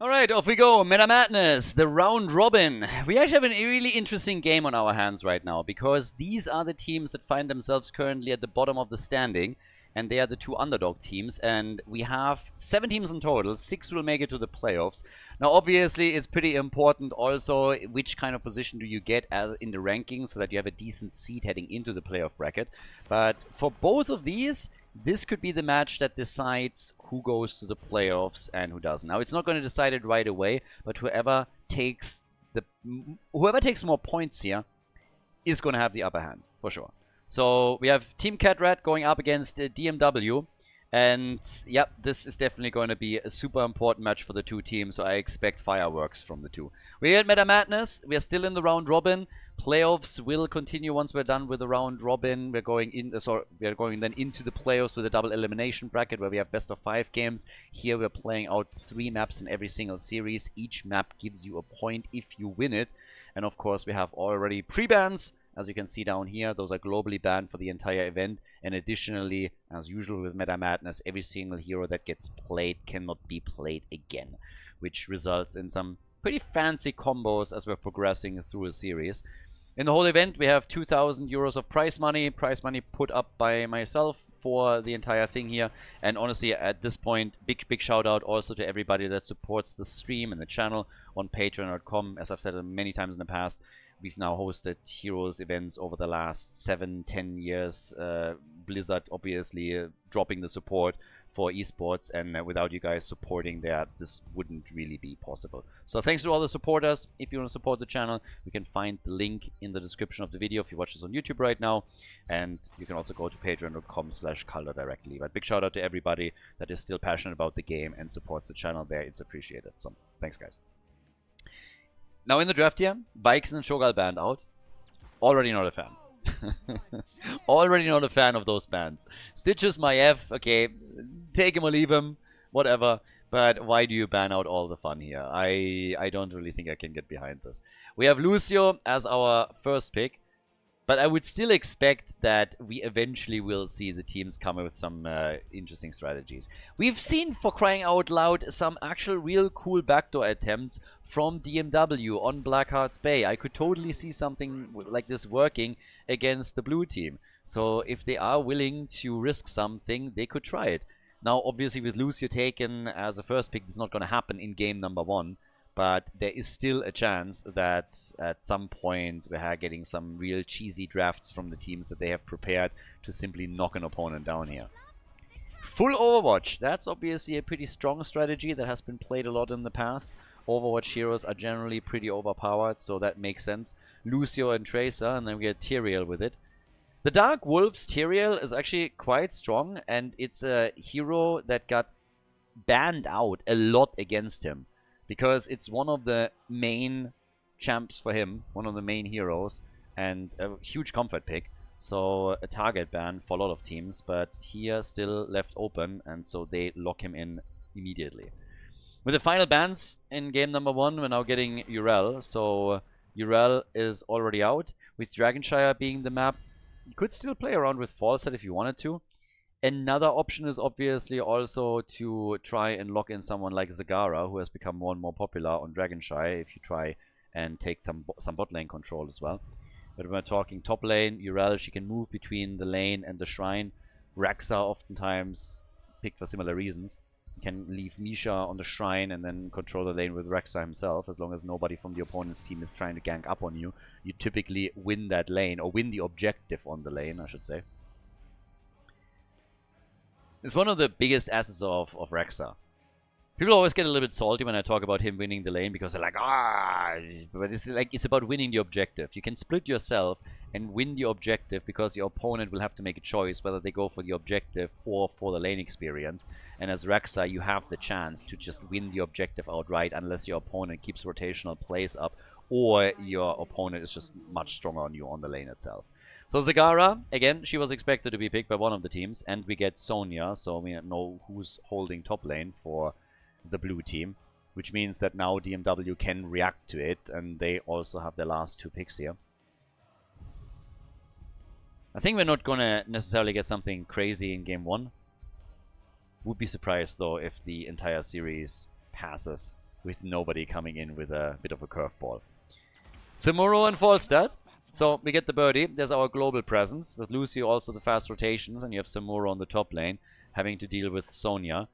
Alright, off we go. Meta Madness, the round robin. We actually have a really interesting game on our hands right now because these are the teams that find themselves currently at the bottom of the standing, and they are the two underdog teams, and we have 7 teams in total. 6 will make it to the playoffs. Now obviously it's pretty important also which kind of position do you get in the rankings so that you have a decent seed heading into the playoff bracket. But for both of these, this could be the match that decides who goes to the playoffs and who doesn't. Now, it's not going to decide it right away, but whoever takes more points here is going to have the upper hand, for sure. So, we have Team Catrat going up against DMW. And, yep, this is definitely going to be a super important match for the two teams, so I expect fireworks from the two. We're at Meta Madness. We are still in the round robin. Playoffs will continue once we're done with the round robin. We're going then into the playoffs with a double elimination bracket where we have best of 5 games. Here we're playing out 3 maps in every single series. Each map gives you a point if you win it. And of course we have already pre-bans. As you can see down here, those are globally banned for the entire event. And additionally, as usual with Meta Madness, every single hero that gets played cannot be played again, which results in some pretty fancy combos as we're progressing through a series. In the whole event, we have 2,000 euros of prize money put up by myself for the entire thing here. And honestly, at this point, big shout out also to everybody that supports the stream and the channel on patreon.com. As I've said many times in the past, we've now hosted Heroes events over the last 7-10 years. Blizzard obviously dropping the support for esports, and without you guys supporting that, this wouldn't really be possible. So thanks to all the supporters. If you want to support the channel, you can find the link in the description of the video if you watch this on YouTube right now, and you can also go to patreon.com/Khaldor directly. But big shout out to everybody that is still passionate about the game and supports the channel there. It's appreciated. So thanks, guys. Now in the draft here, Bikes and Shogal banned out. Already not a fan. Already not a fan of those bans. Stitch is my F. Okay, take him or leave him, whatever. But why do you ban out all the fun here? I don't really think I can get behind this. We have Lucio as our first pick, but I would still expect that we eventually will see the teams come up with some interesting strategies. We've seen, for crying out loud, some actual real cool backdoor attempts from DMW on Blackheart's Bay. I could totally see something like this working against the blue team. So if they are willing to risk something, they could try it. Now, obviously, with Lucio taken as a first pick, it's not going to happen in game number 1. But there is still a chance that at some point we are getting some real cheesy drafts from the teams that they have prepared to simply knock an opponent down here. Full Overwatch. That's obviously a pretty strong strategy that has been played a lot in the past. Overwatch heroes are generally pretty overpowered, so that makes sense. Lucio and Tracer, and then we get Tyrael with it. The Dark Wolves Tyrael is actually quite strong, and it's a hero that got banned out a lot against him, because it's one of the main champs for him, one of the main heroes, and a huge comfort pick. So a target ban for a lot of teams, but here still left open, and so they lock him in immediately. With the final bans in game number 1, we're now getting Urel. So Urel is already out. With Dragonshire being the map, you could still play around with Falset if you wanted to. Another option is obviously also to try and lock in someone like Zagara, who has become more and more popular on Dragonshire, if you try and take some bot lane control as well. But when we're talking top lane, Urel, she can move between the lane and the shrine. Raxa oftentimes picked for similar reasons. You can leave Misha on the shrine and then control the lane with Raxa himself. As long as nobody from the opponent's team is trying to gank up on you, you typically win that lane, or win the objective on the lane, I should say. It's one of the biggest assets of Raxa. People always get a little bit salty when I talk about him winning the lane, because they're like, but it's about winning the objective. You can split yourself and win the objective because your opponent will have to make a choice whether they go for the objective or for the lane experience. And as Raxa, you have the chance to just win the objective outright unless your opponent keeps rotational plays up or your opponent is just much stronger on you on the lane itself. So Zagara, again, she was expected to be picked by one of the teams, and we get Sonya, so we know who's holding top lane for the blue team, which means that now DMW can react to it, and they also have their last 2 picks here. I think we're not gonna necessarily get something crazy in game 1. Would be surprised though if the entire series passes with nobody coming in with a bit of a curveball. Samuro and Falstad. So we get the birdie. There's our global presence. With Lucio also the fast rotations, and you have Samuro on the top lane having to deal with Sonya.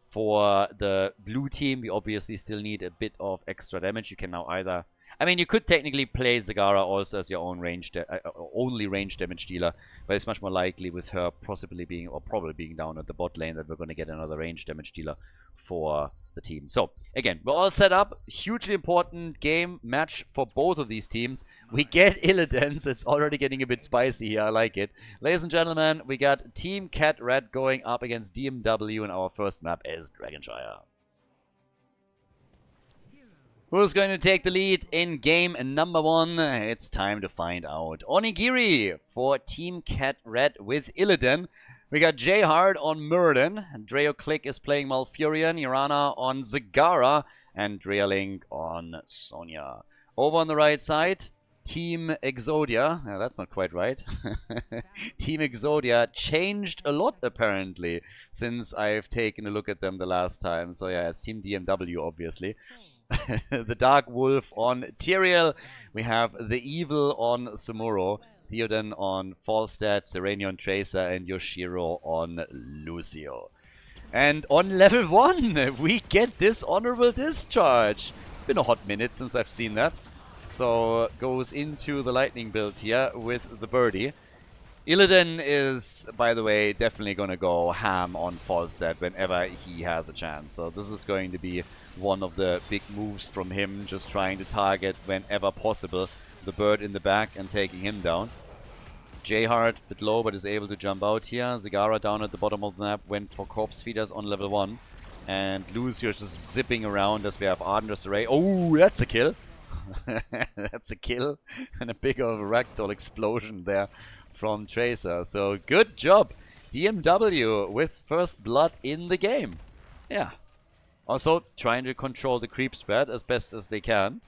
For the blue team, we obviously still need a bit of extra damage. You can now either... I mean, you could technically play Zagara also as your own only range damage dealer, but it's much more likely with her possibly being, or probably being down at the bot lane, that we're going to get another range damage dealer for the team. So, again, we're all set up. Hugely important game match for both of these teams. We get Illidan, so it's already getting a bit spicy here. I like it. Ladies and gentlemen, we got Team Cat Red going up against DMW, and our first map is Dragonshire. Who's going to take the lead in game number 1? It's time to find out. Onigiri for Team Cat Red with Illidan. We got J-Hard on Muradin. Dreo Click is playing Malfurion. Irana on Zagara. And Drealink on Sonya. Over on the right side, Team Exodia. That's not quite right. Team Exodia changed a lot, apparently, since I've taken a look at them the last time. So yeah, it's Team DMW, obviously. The Dark Wolf on Tyrael. We have the Evil on Samuro. Theoden on Falstad, Sereni on Tracer, and Yoshiro on Lucio. And on level 1, we get this honorable discharge. It's been a hot minute since I've seen that. So, goes into the lightning build here with the birdie. Illidan is, by the way, definitely going to go ham on Falstad whenever he has a chance. So this is going to be one of the big moves from him, just trying to target whenever possible the bird in the back and taking him down. J-Hard, a bit low, but is able to jump out here. Zagara down at the bottom of the map, went for Corpse Feeders on level 1. And Lucio is just zipping around as we have Arden's Array. Oh, that's a kill! That's a kill. And a big of a ragdoll explosion there from Tracer. So, good job, DMW, with first blood in the game. Yeah. Also, trying to control the creep spread as best as they can.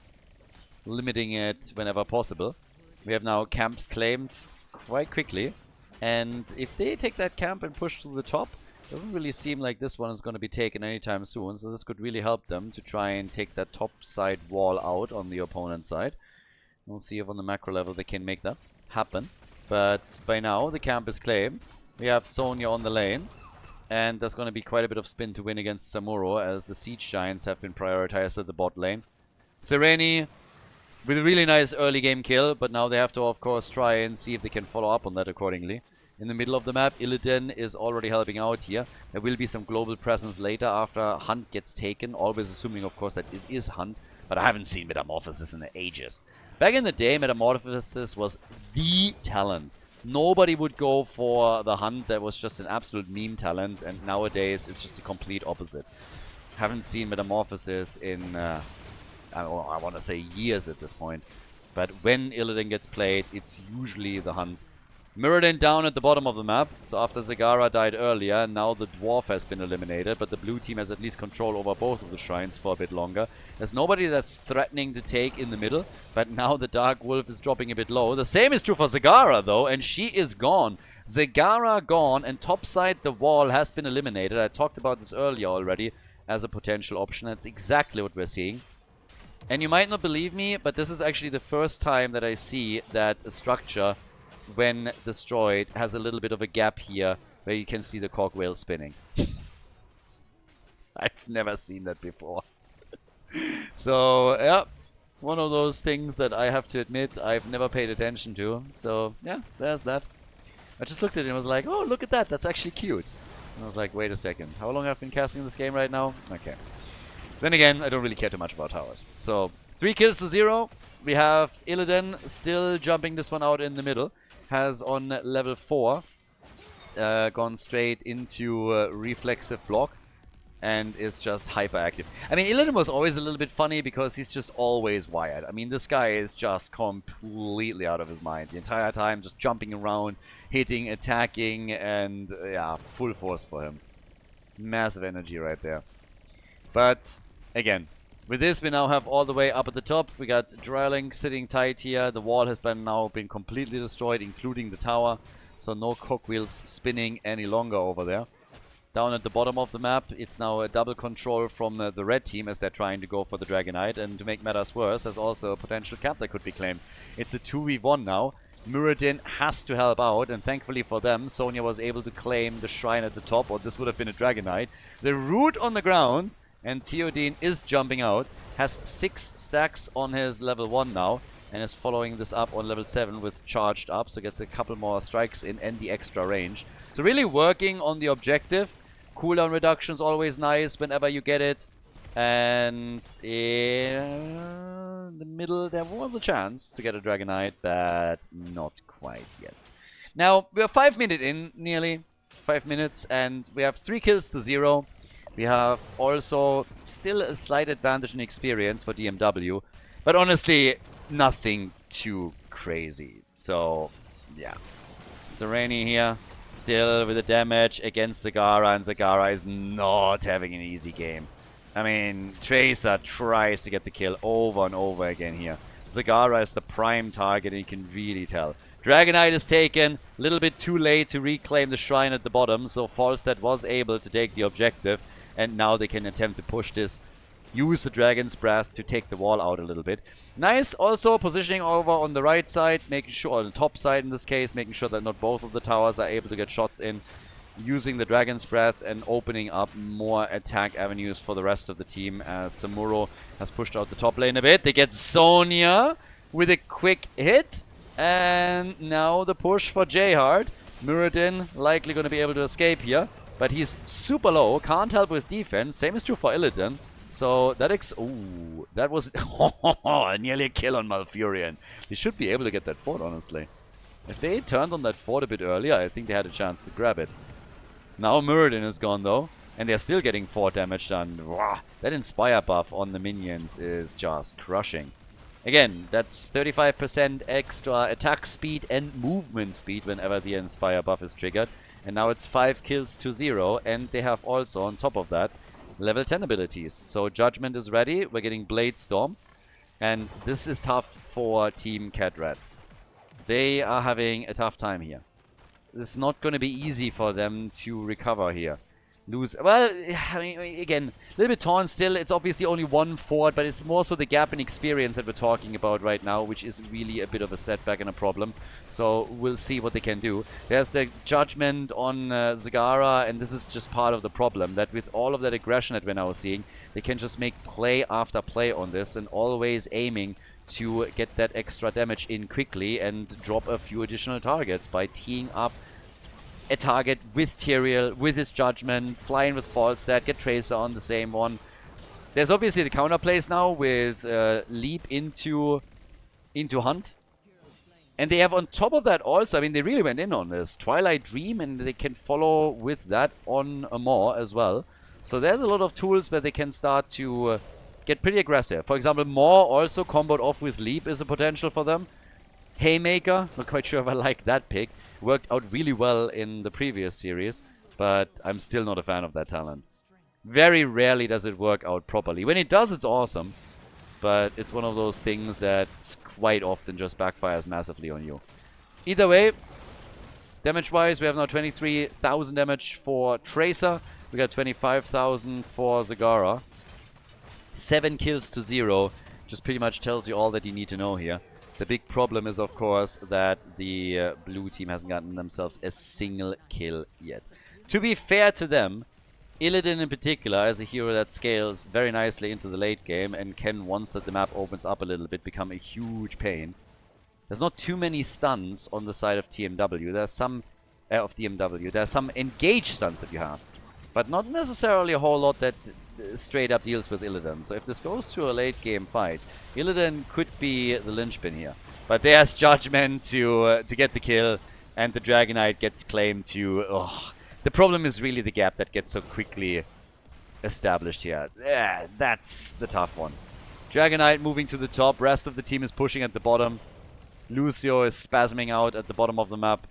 Limiting it whenever possible. We have now camps claimed quite quickly. And if they take that camp and push to the top, doesn't really seem like this one is going to be taken anytime soon. So this could really help them to try and take that top side wall out on the opponent's side. We'll see if on the macro level they can make that happen. But by now, the camp is claimed. We have Sonya on the lane. And there's going to be quite a bit of spin to win against Samuro, as the Siege Giants have been prioritized at the bot lane. Sereni with a really nice early game kill, but now they have to, of course, try and see if they can follow up on that accordingly. In the middle of the map, Illidan is already helping out here. There will be some global presence later after Hunt gets taken, always assuming, of course, that it is Hunt. But I haven't seen Metamorphosis in ages. Back in the day, Metamorphosis was the talent. Nobody would go for the Hunt. That was just an absolute meme talent, and nowadays it's just the complete opposite. Haven't seen Metamorphosis in, I want to say years at this point. But when Illidan gets played, it's usually the Hunt. Muradin down at the bottom of the map. So after Zagara died earlier, now the Dwarf has been eliminated, but the blue team has at least control over both of the shrines for a bit longer. There's nobody that's threatening to take in the middle, but now the Dark Wolf is dropping a bit low. The same is true for Zagara, though, and she is gone. Zagara gone, and topside the wall has been eliminated. I talked about this earlier already as a potential option. That's exactly what we're seeing. And you might not believe me, but this is actually the first time that I see that a structure, when destroyed, has a little bit of a gap here where you can see the cogwheel spinning. I've never seen that before. So, yeah, one of those things that I have to admit I've never paid attention to. So, yeah, there's that. I just looked at it and was like, oh, look at that, that's actually cute. And I was like, wait a second, how long have I been casting this game right now? Okay. Then again, I don't really care too much about towers. So, 3 kills to 0. We have Illidan still jumping this one out in the middle. Has on level 4 gone straight into reflexive block and is just hyperactive. I mean, Illidan was always a little bit funny because he's just always wired. I mean, this guy is just completely out of his mind the entire time, just jumping around, hitting, attacking, and yeah, full force for him. Massive energy right there. But again, with this, we now have all the way up at the top. We got Drealink sitting tight here. The wall has now been completely destroyed, including the tower. So no cogwheels spinning any longer over there. down at the bottom of the map. It's now a double control from the red team as they're trying to go for the Dragonite. And to make matters worse, there's also a potential cap that could be claimed. It's a 2v1 now. Muradin has to help out, and thankfully for them, Sonya was able to claim the shrine at the top, or this would have been a Dragonite. The root on the ground, and Theodine is jumping out, has 6 stacks on his level 1 now, and is following this up on level 7 with charged up, so gets a couple more strikes in and the extra range. So really working on the objective. Cooldown reduction is always nice whenever you get it. And in the middle, there was a chance to get a Dragonite, but not quite yet. Now, we are 5 minutes in, nearly 5 minutes, and we have 3 kills to 0. We have also still a slight advantage in experience for DMW, but honestly, nothing too crazy. So, yeah. Sereni here, still with the damage against Zagara, and Zagara is not having an easy game. I mean, Tracer tries to get the kill over and over again here. Zagara is the prime target, and you can really tell. Dragonite is taken, a little bit too late to reclaim the shrine at the bottom, so Falstad was able to take the objective, and now they can attempt to push this. Use the Dragon's Breath to take the wall out a little bit. Nice also positioning over on the right side, making sure, on the top side in this case, making sure that not both of the towers are able to get shots in. Using the Dragon's Breath and opening up more attack avenues for the rest of the team as Samuro has pushed out the top lane a bit. They get Sonya with a quick hit. And now the push for Jayhard. Muradin likely going to be able to escape here. But he's super low, can't help with defense. Same is true for Illidan. So that ooh, that was nearly a kill on Malfurion. They should be able to get that fort, honestly. If they turned on that fort a bit earlier, I think they had a chance to grab it. Now Muradin is gone though, and they're still getting 4 damage done. Wow, that Inspire buff on the minions is just crushing. Again, that's 35% extra attack speed and movement speed whenever the Inspire buff is triggered. And now it's 5 kills to 0, and they have also, on top of that, level 10 abilities. So Judgment is ready, we're getting Blade Storm, and this is tough for Team Cat Red. They are having a tough time here. It's not going to be easy for them to recover here. Well, I mean, again, a little bit torn still. It's obviously only 1 fort, but it's more so the gap in experience that we're talking about right now, which is really a bit of a setback and a problem. So we'll see what they can do. There's the Judgment on Zagara, and this is just part of the problem, that with all of that aggression that we're now seeing, they can just make play after play on this, and always aiming to get that extra damage in quickly and drop a few additional targets by teeing up a target with Tyrael, with his Judgment, flying with Falstad, get Tracer on the same one. There's obviously the counterplays now with Leap into Hunt. And they have on top of that also, I mean, they really went in on this, Twilight Dream, and they can follow with that on a Maw as well. So there's a lot of tools where they can start to get pretty aggressive. For example, Maw also comboed off with Leap is a potential for them. Haymaker, not quite sure if I like that pick. Worked out really well in the previous series, but I'm still not a fan of that talent. Very rarely does it work out properly. When it does, it's awesome, but it's one of those things that quite often just backfires massively on you. Either way, damage-wise, we have now 23,000 damage for Tracer. We got 25,000 for Zagara. 7 kills to 0. Just pretty much tells you all that you need to know here. The big problem is, of course, that the blue team hasn't gotten themselves a single kill yet. To be fair to them, Illidan in particular is a hero that scales very nicely into the late game and can, once that the map opens up a little bit, become a huge pain. There's not too many stuns on the side of TMW. There's some of DMW. There's some engaged stuns that you have, but not necessarily a whole lot that straight up deals with Illidan. So if this goes to a late game fight, Illidan could be the linchpin here. But there's Judgment to get the kill, and the Dragonite gets claimed to... Oh, the problem is really the gap that gets so quickly established here. Yeah, that's the tough one. Dragonite moving to the top, rest of the team is pushing at the bottom. Lucio is spasming out at the bottom of the map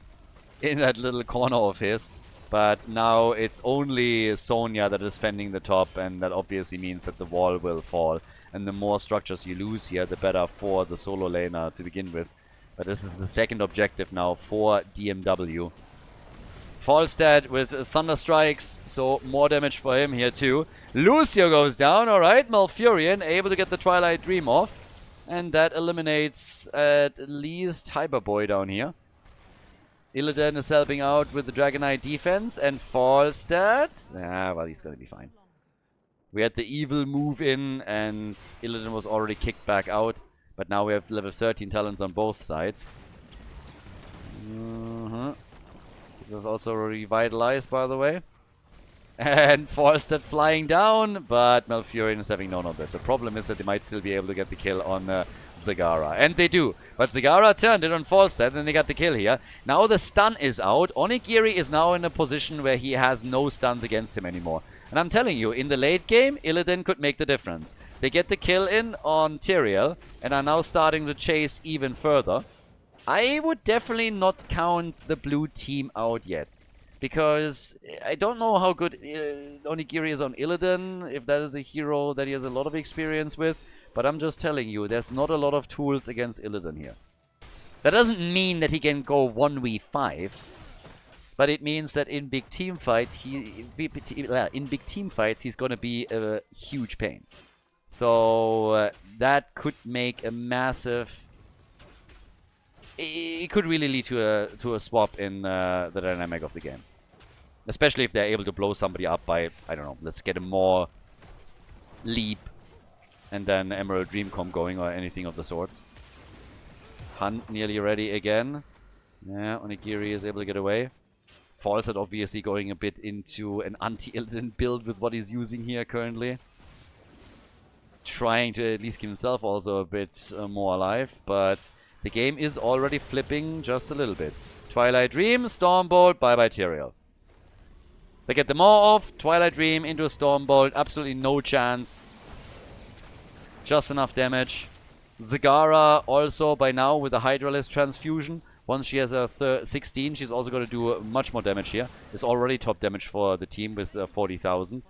in that little corner of his. But now it's only Sonya that is fending the top, and that obviously means that the wall will fall. And the more structures you lose here, the better for the solo laner to begin with. But this is the second objective now for DMW. Falstad with Thunder Strikes, so more damage for him here too. Lucio goes down, alright. Malfurion able to get the Twilight Dream off. And that eliminates at least Hyperboy down here. Illidan is helping out with the Dragonite defense, and Falstad... well, he's gonna be fine. We had the evil move in, and Illidan was already kicked back out. But now we have level 13 talents on both sides. It was also revitalized, by the way. And Falstad flying down, but Malfurion is having none of it. The problem is that they might still be able to get the kill on Zagara. And they do. But Zagara turned it on Falstad, and they got the kill here. Now the stun is out. Onigiri is now in a position where he has no stuns against him anymore. And I'm telling you, in the late game, Illidan could make the difference. They get the kill in on Tyrael, and are now starting to chase even further. I would definitely not count the blue team out yet. Because I don't know how good Onigiri is on Illidan, if that is a hero that he has a lot of experience with. But I'm just telling you, there's not a lot of tools against Illidan here. That doesn't mean that he can go 1v5. But it means that in big team fights, he's gonna be a huge pain. So that could make a massive... It could really lead to a swap in the dynamic of the game. Especially if they're able to blow somebody up by, I don't know, let's get a more leap and then Emerald Dreamcom going or anything of the sorts. Hunt nearly ready again. Yeah, Onigiri is able to get away. Falstad obviously going a bit into an anti-Illidan build with what he's using here currently. Trying to at least keep himself also a bit more alive, but the game is already flipping just a little bit. Twilight Dream, Stormbolt, bye-bye Tyrael. They get them all off. Twilight Dream into a Stormbolt, absolutely no chance. Just enough damage. Zagara also by now with a Hydralisk Transfusion. Once she has a 16, she's also going to do much more damage here. It's already top damage for the team with 40,000.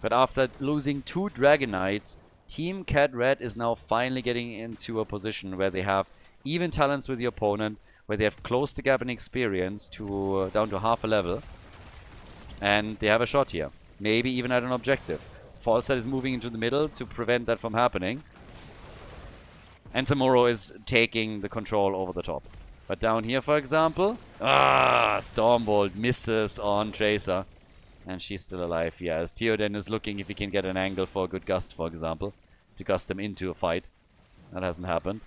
But after losing 2 Dragonites, Team Cat Red is now finally getting into a position where they have even talents with the opponent, where they have closed the gap in experience to down to half a level. And they have a shot here. Maybe even at an objective. Falstad is moving into the middle to prevent that from happening. And Samuro is taking the control over the top. But down here, for example... Stormbolt misses on Tracer. And she's still alive. Yeah, as Theoden is looking if he can get an angle for a good gust, for example. To gust them into a fight. That hasn't happened.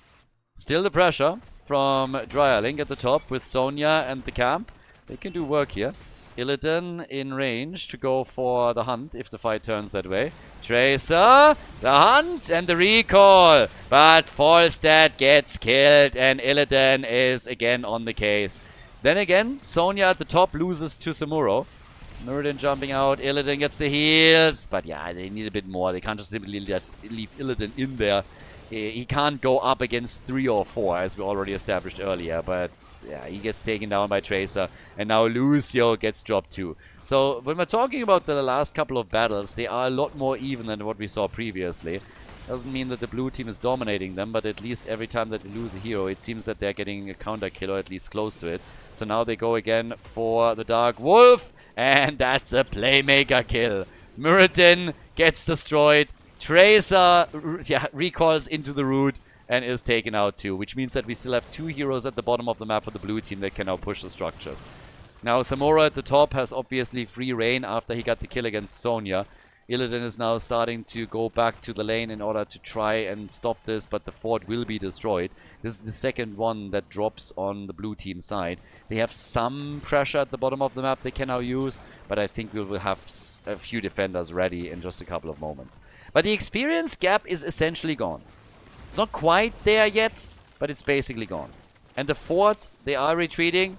Still the pressure from Dryerling at the top with Sonya and the camp. They can do work here. Illidan in range to go for the hunt if the fight turns that way. Tracer, the hunt and the recall. But Falstad gets killed and Illidan is again on the case. Then again, Sonya at the top loses to Samuro. Muradin jumping out, Illidan gets the heals. But yeah, they need a bit more. They can't just simply leave Illidan in there. He can't go up against 3 or 4, as we already established earlier. But yeah, he gets taken down by Tracer. And now Lucio gets dropped too. So when we're talking about the last couple of battles, they are a lot more even than what we saw previously. Doesn't mean that the blue team is dominating them, but at least every time that they lose a hero, it seems that they're getting a counter kill, or at least close to it. So now they go again for the Dark Wolf. And that's a playmaker kill. Muradin gets destroyed. Tracer recalls into the root and is taken out too, which means that we still have 2 heroes at the bottom of the map for the blue team that can now push the structures. Now Samura at the top has obviously free reign after he got the kill against Sonya. Illidan is now starting to go back to the lane in order to try and stop this, but the fort will be destroyed. This is the second one that drops on the blue team side. They have some pressure at the bottom of the map they can now use, but I think we will have a few defenders ready in just a couple of moments. But the experience gap is essentially gone. It's not quite there yet, but it's basically gone. And the fort, they are retreating,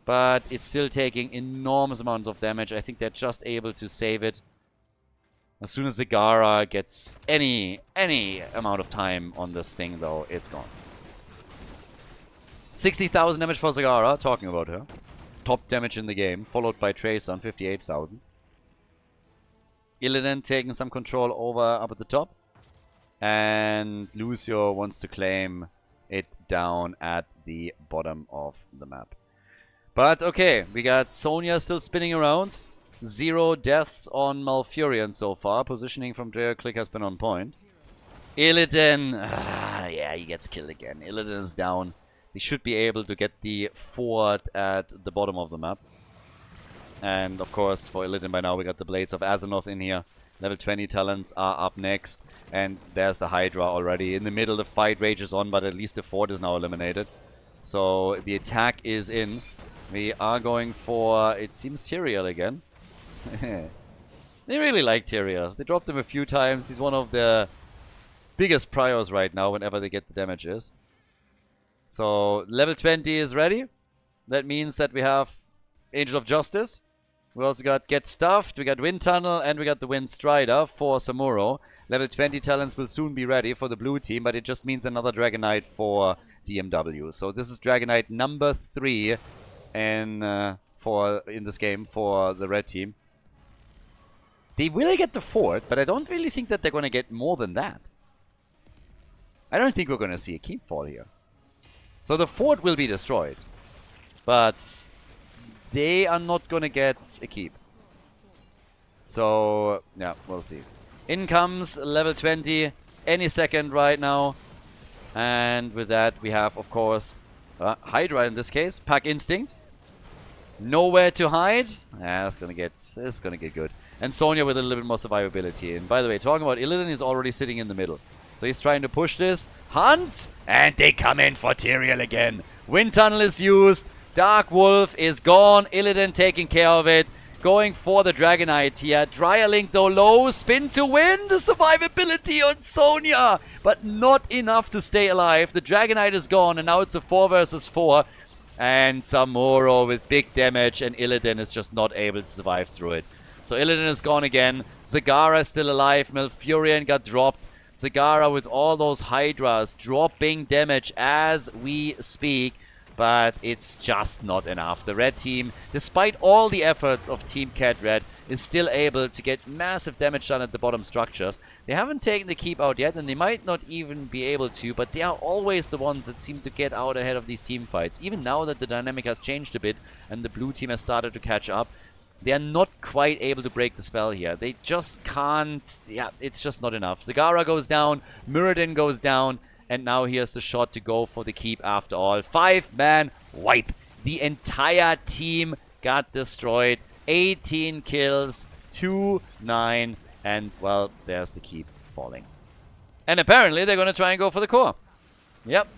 but it's still taking enormous amounts of damage. I think they're just able to save it. As soon as Zagara gets any amount of time on this thing, though, it's gone. 60,000 damage for Zagara, talking about her. Top damage in the game, followed by Tracer on 58,000. Illidan taking some control over up at the top. And Lucio wants to claim it down at the bottom of the map. But okay, we got Sonya still spinning around. 0 deaths on Malfurion so far. Positioning from Draco Click has been on point. Illidan, yeah, he gets killed again. Illidan is down. They should be able to get the fort at the bottom of the map. And of course, for Illidan by now, we got the Blades of Azeroth in here. Level 20 talents are up next. And there's the Hydra already. In the middle, the fight rages on, but at least the fort is now eliminated. So the attack is in. We are going for, it seems, Tyrael again. They really like Tyrael. They dropped him a few times. He's one of the biggest priors right now whenever they get the damages. So level 20 is ready. That means that we have Angel of Justice. We also got Get Stuffed, we got Wind Tunnel, and we got the Wind Strider for Samuro. Level 20 talents will soon be ready for the blue team, but it just means another Dragon Knight for DMW. So this is Dragon Knight number 3 in this game for the red team. They will get the fort, but I don't really think that they're going to get more than that. I don't think we're going to see a keep fall here. So the fort will be destroyed. But they are not going to get a keep. So, yeah, we'll see. In comes level 20 any second right now. And with that, we have, of course, Hydra in this case. Pack Instinct. Nowhere to hide. Yeah, it's gonna get good. And Sonya with a little bit more survivability. And by the way, talking about Illidan, is already sitting in the middle. So he's trying to push this. Hunt! And they come in for Tyrael again. Wind Tunnel is used. Dark Wolf is gone. Illidan taking care of it. Going for the Dragon Knight here. Dryer Link though low. Spin to win. The survivability on Sonya. But not enough to stay alive. The Dragon Knight is gone. And now it's a 4 versus 4. And Samuro with big damage. And Illidan is just not able to survive through it. So Illidan is gone again. Zagara is still alive. Malfurion got dropped. Zagara with all those Hydras dropping damage as we speak. But it's just not enough. The red team, despite all the efforts of Team Cat Red, is still able to get massive damage done at the bottom structures. They haven't taken the keep out yet, and they might not even be able to, but they are always the ones that seem to get out ahead of these team fights. Even now that the dynamic has changed a bit, and the blue team has started to catch up, they are not quite able to break the spell here. They just can't. Yeah, it's just not enough. Zagara goes down, Muradin goes down, and now here's the shot to go for the keep after all. 5-man wipe. The entire team got destroyed. 18 kills, 2-9, and, well, there's the keep falling. And apparently they're going to try and go for the core. Yep,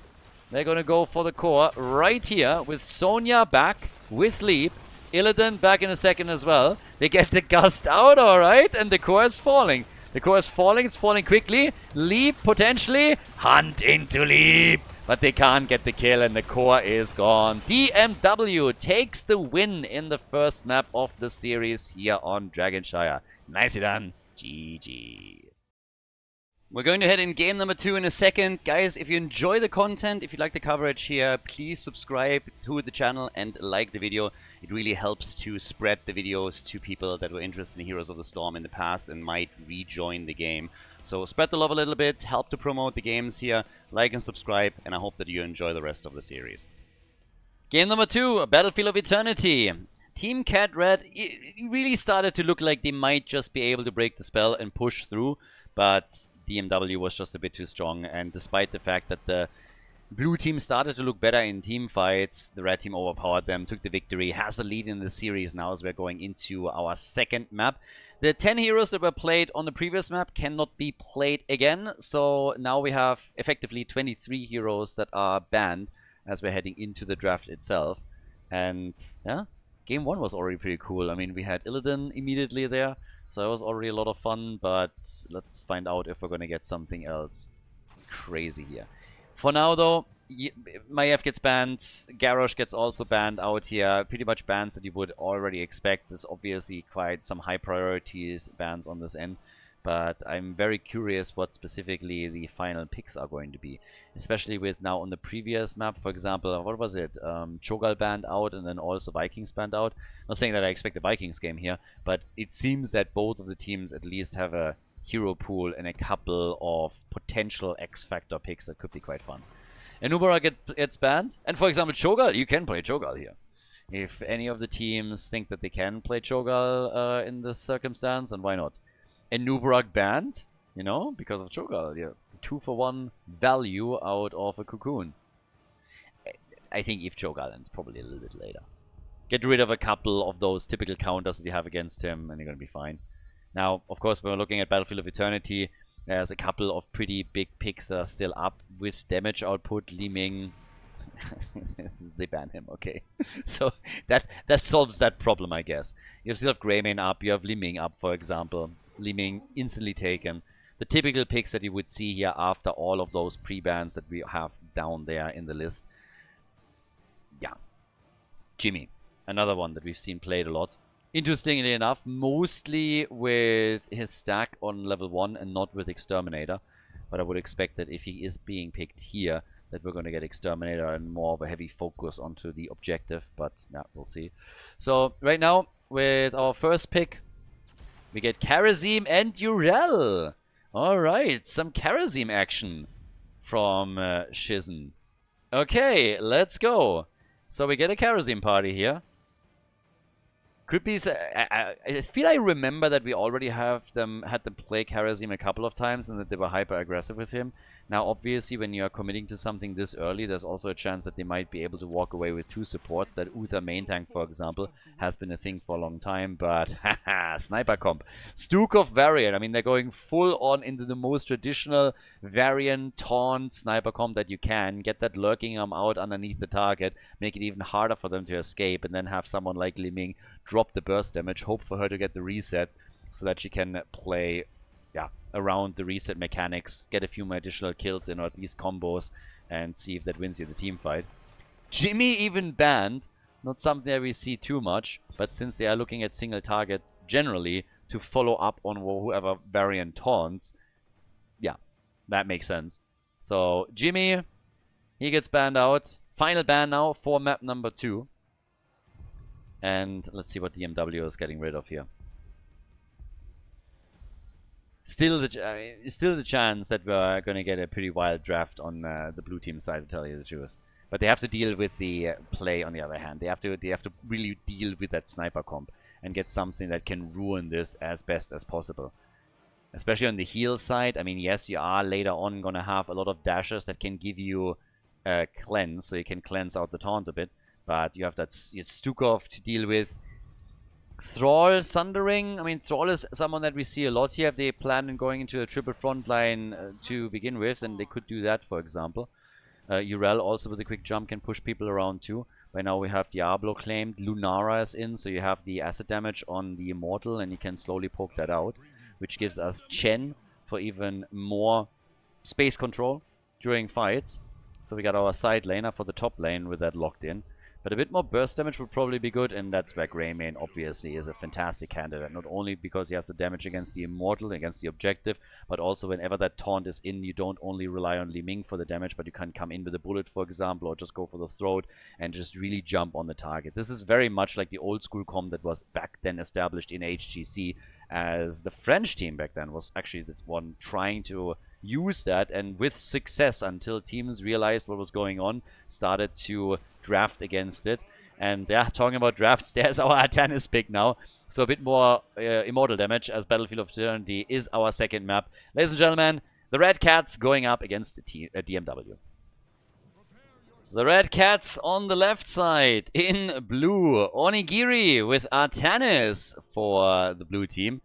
they're going to go for the core right here with Sonya back with Leap. Illidan back in a second as well. They get the gust out, alright, and the core is falling. The core is falling, it's falling quickly. Leap, potentially. Hunt into Leap. But they can't get the kill and the core is gone. DMW takes the win in the first map of the series here on Dragonshire. Nicely done. GG. We're going to head in game number 2 in a second. Guys, if you enjoy the content, if you like the coverage here, please subscribe to the channel and like the video. It really helps to spread the videos to people that were interested in Heroes of the Storm in the past and might rejoin the game. So spread the love a little bit, help to promote the games here, like and subscribe, and I hope that you enjoy the rest of the series. Game number 2, Battlefield of Eternity. Team Cat Red, it really started to look like they might just be able to break the spell and push through, but DMW was just a bit too strong, and despite the fact that the blue team started to look better in team fights, the red team overpowered them, took the victory, has the lead in the series now as we're going into our second map. The 10 heroes that were played on the previous map cannot be played again, so now we have effectively 23 heroes that are banned as we're heading into the draft itself. And yeah, game 1 was already pretty cool. I mean, we had Illidan immediately there, so it was already a lot of fun, but let's find out if we're going to get something else crazy here. For now, though, Maiev gets banned, Garrosh gets also banned out here. Pretty much bans that you would already expect. There's obviously quite some high priorities bans on this end, but I'm very curious what specifically the final picks are going to be. Especially with now on the previous map, for example, what was it? Cho'Gall banned out and then also Vikings banned out. Not saying that I expect a Vikings game here, but it seems that both of the teams at least have a hero pool and a couple of potential X-Factor picks that could be quite fun. Anubara gets banned, and for example Cho'Gall, you can play Cho'Gall here. If any of the teams think that they can play Cho'Gall in this circumstance, and why not? And Nubrak banned, you know, because of Cho'Gall. Yeah, 2-for-1 value out of a Cocoon. I think if Cho'Gall ends probably a little bit later. Get rid of a couple of those typical counters that you have against him, and you're going to be fine. Now, of course, when we're looking at Battlefield of Eternity, there's a couple of pretty big picks that are still up with damage output. Li Ming, they ban him, okay. So that solves that problem, I guess. You still have Greymane up, you have Li Ming up, for example. Li Ming instantly taken. The typical picks that you would see here after all of those pre-bans that we have down there in the list. Yeah. Jimmy, another one that we've seen played a lot. Interestingly enough, mostly with his stack on level 1 and not with Exterminator. But I would expect that if he is being picked here, that we're going to get Exterminator and more of a heavy focus onto the objective. But yeah, we'll see. So right now, with our first pick, we get Kharazim and Yrel. Alright, some Kharazim action from Shizen. Okay, let's go. So we get a Kharazim party here. Could be. I feel I remember that we already had them play Kharazim a couple of times and that they were hyper aggressive with him. Now, obviously, when you are committing to something this early, there's also a chance that they might be able to walk away with 2 supports. That Uther main tank, for example, has been a thing for a long time. But haha, sniper comp, Stukov variant. I mean, they're going full on into the most traditional variant taunt sniper comp that you can. Get that lurking arm out underneath the target, make it even harder for them to escape, and then have someone like Li Ming drop the burst damage, hope for her to get the reset so that she can play around the reset mechanics, get a few more additional kills in, or at least combos, and see if that wins you the team fight. Jimmy even banned, not something that we see too much, but since they are looking at single target generally to follow up on whoever variant taunts, yeah, that makes sense. So Jimmy, he gets banned out. Final ban now for map number 2. And let's see what DMW is getting rid of here. Still the chance that we're going to get a pretty wild draft on the blue team side, to tell you the truth. But they have to deal with the play on the other hand. They have to really deal with that sniper comp and get something that can ruin this as best as possible. Especially on the heal side. I mean, yes, you are later on going to have a lot of dashes that can give you a cleanse, so you can cleanse out the taunt a bit. But you have that Stukov to deal with. Thrall, Sundering. I mean, Thrall is someone that we see a lot here. If they plan on going into a triple front line to begin with, and they could do that, for example. Yrel also with a quick jump can push people around too. Right now we have Diablo claimed. Lunara is in, so you have the acid damage on the Immortal, and you can slowly poke that out. Which gives us Chen for even more space control during fights. So we got our side laner for the top lane with that locked in. But a bit more burst damage would probably be good, and that's where Greymane obviously is a fantastic candidate. Not only because he has the damage against the Immortal, against the objective, but also whenever that taunt is in, you don't only rely on Li Ming for the damage, but you can come in with a bullet, for example, or just go for the throat and just really jump on the target. This is very much like the old school comp that was back then established in HGC, as the French team back then was actually the one trying to use that, and with success, until teams realized what was going on, started to draft against it. And yeah, talking about drafts, there's our Atanis pick now. So a bit more Immortal damage, as Battlefield of Eternity is our second map. Ladies and gentlemen, the Red Cats going up against the DMW. The Red Cats on the left side in blue. Onigiri with Artanis for the blue team.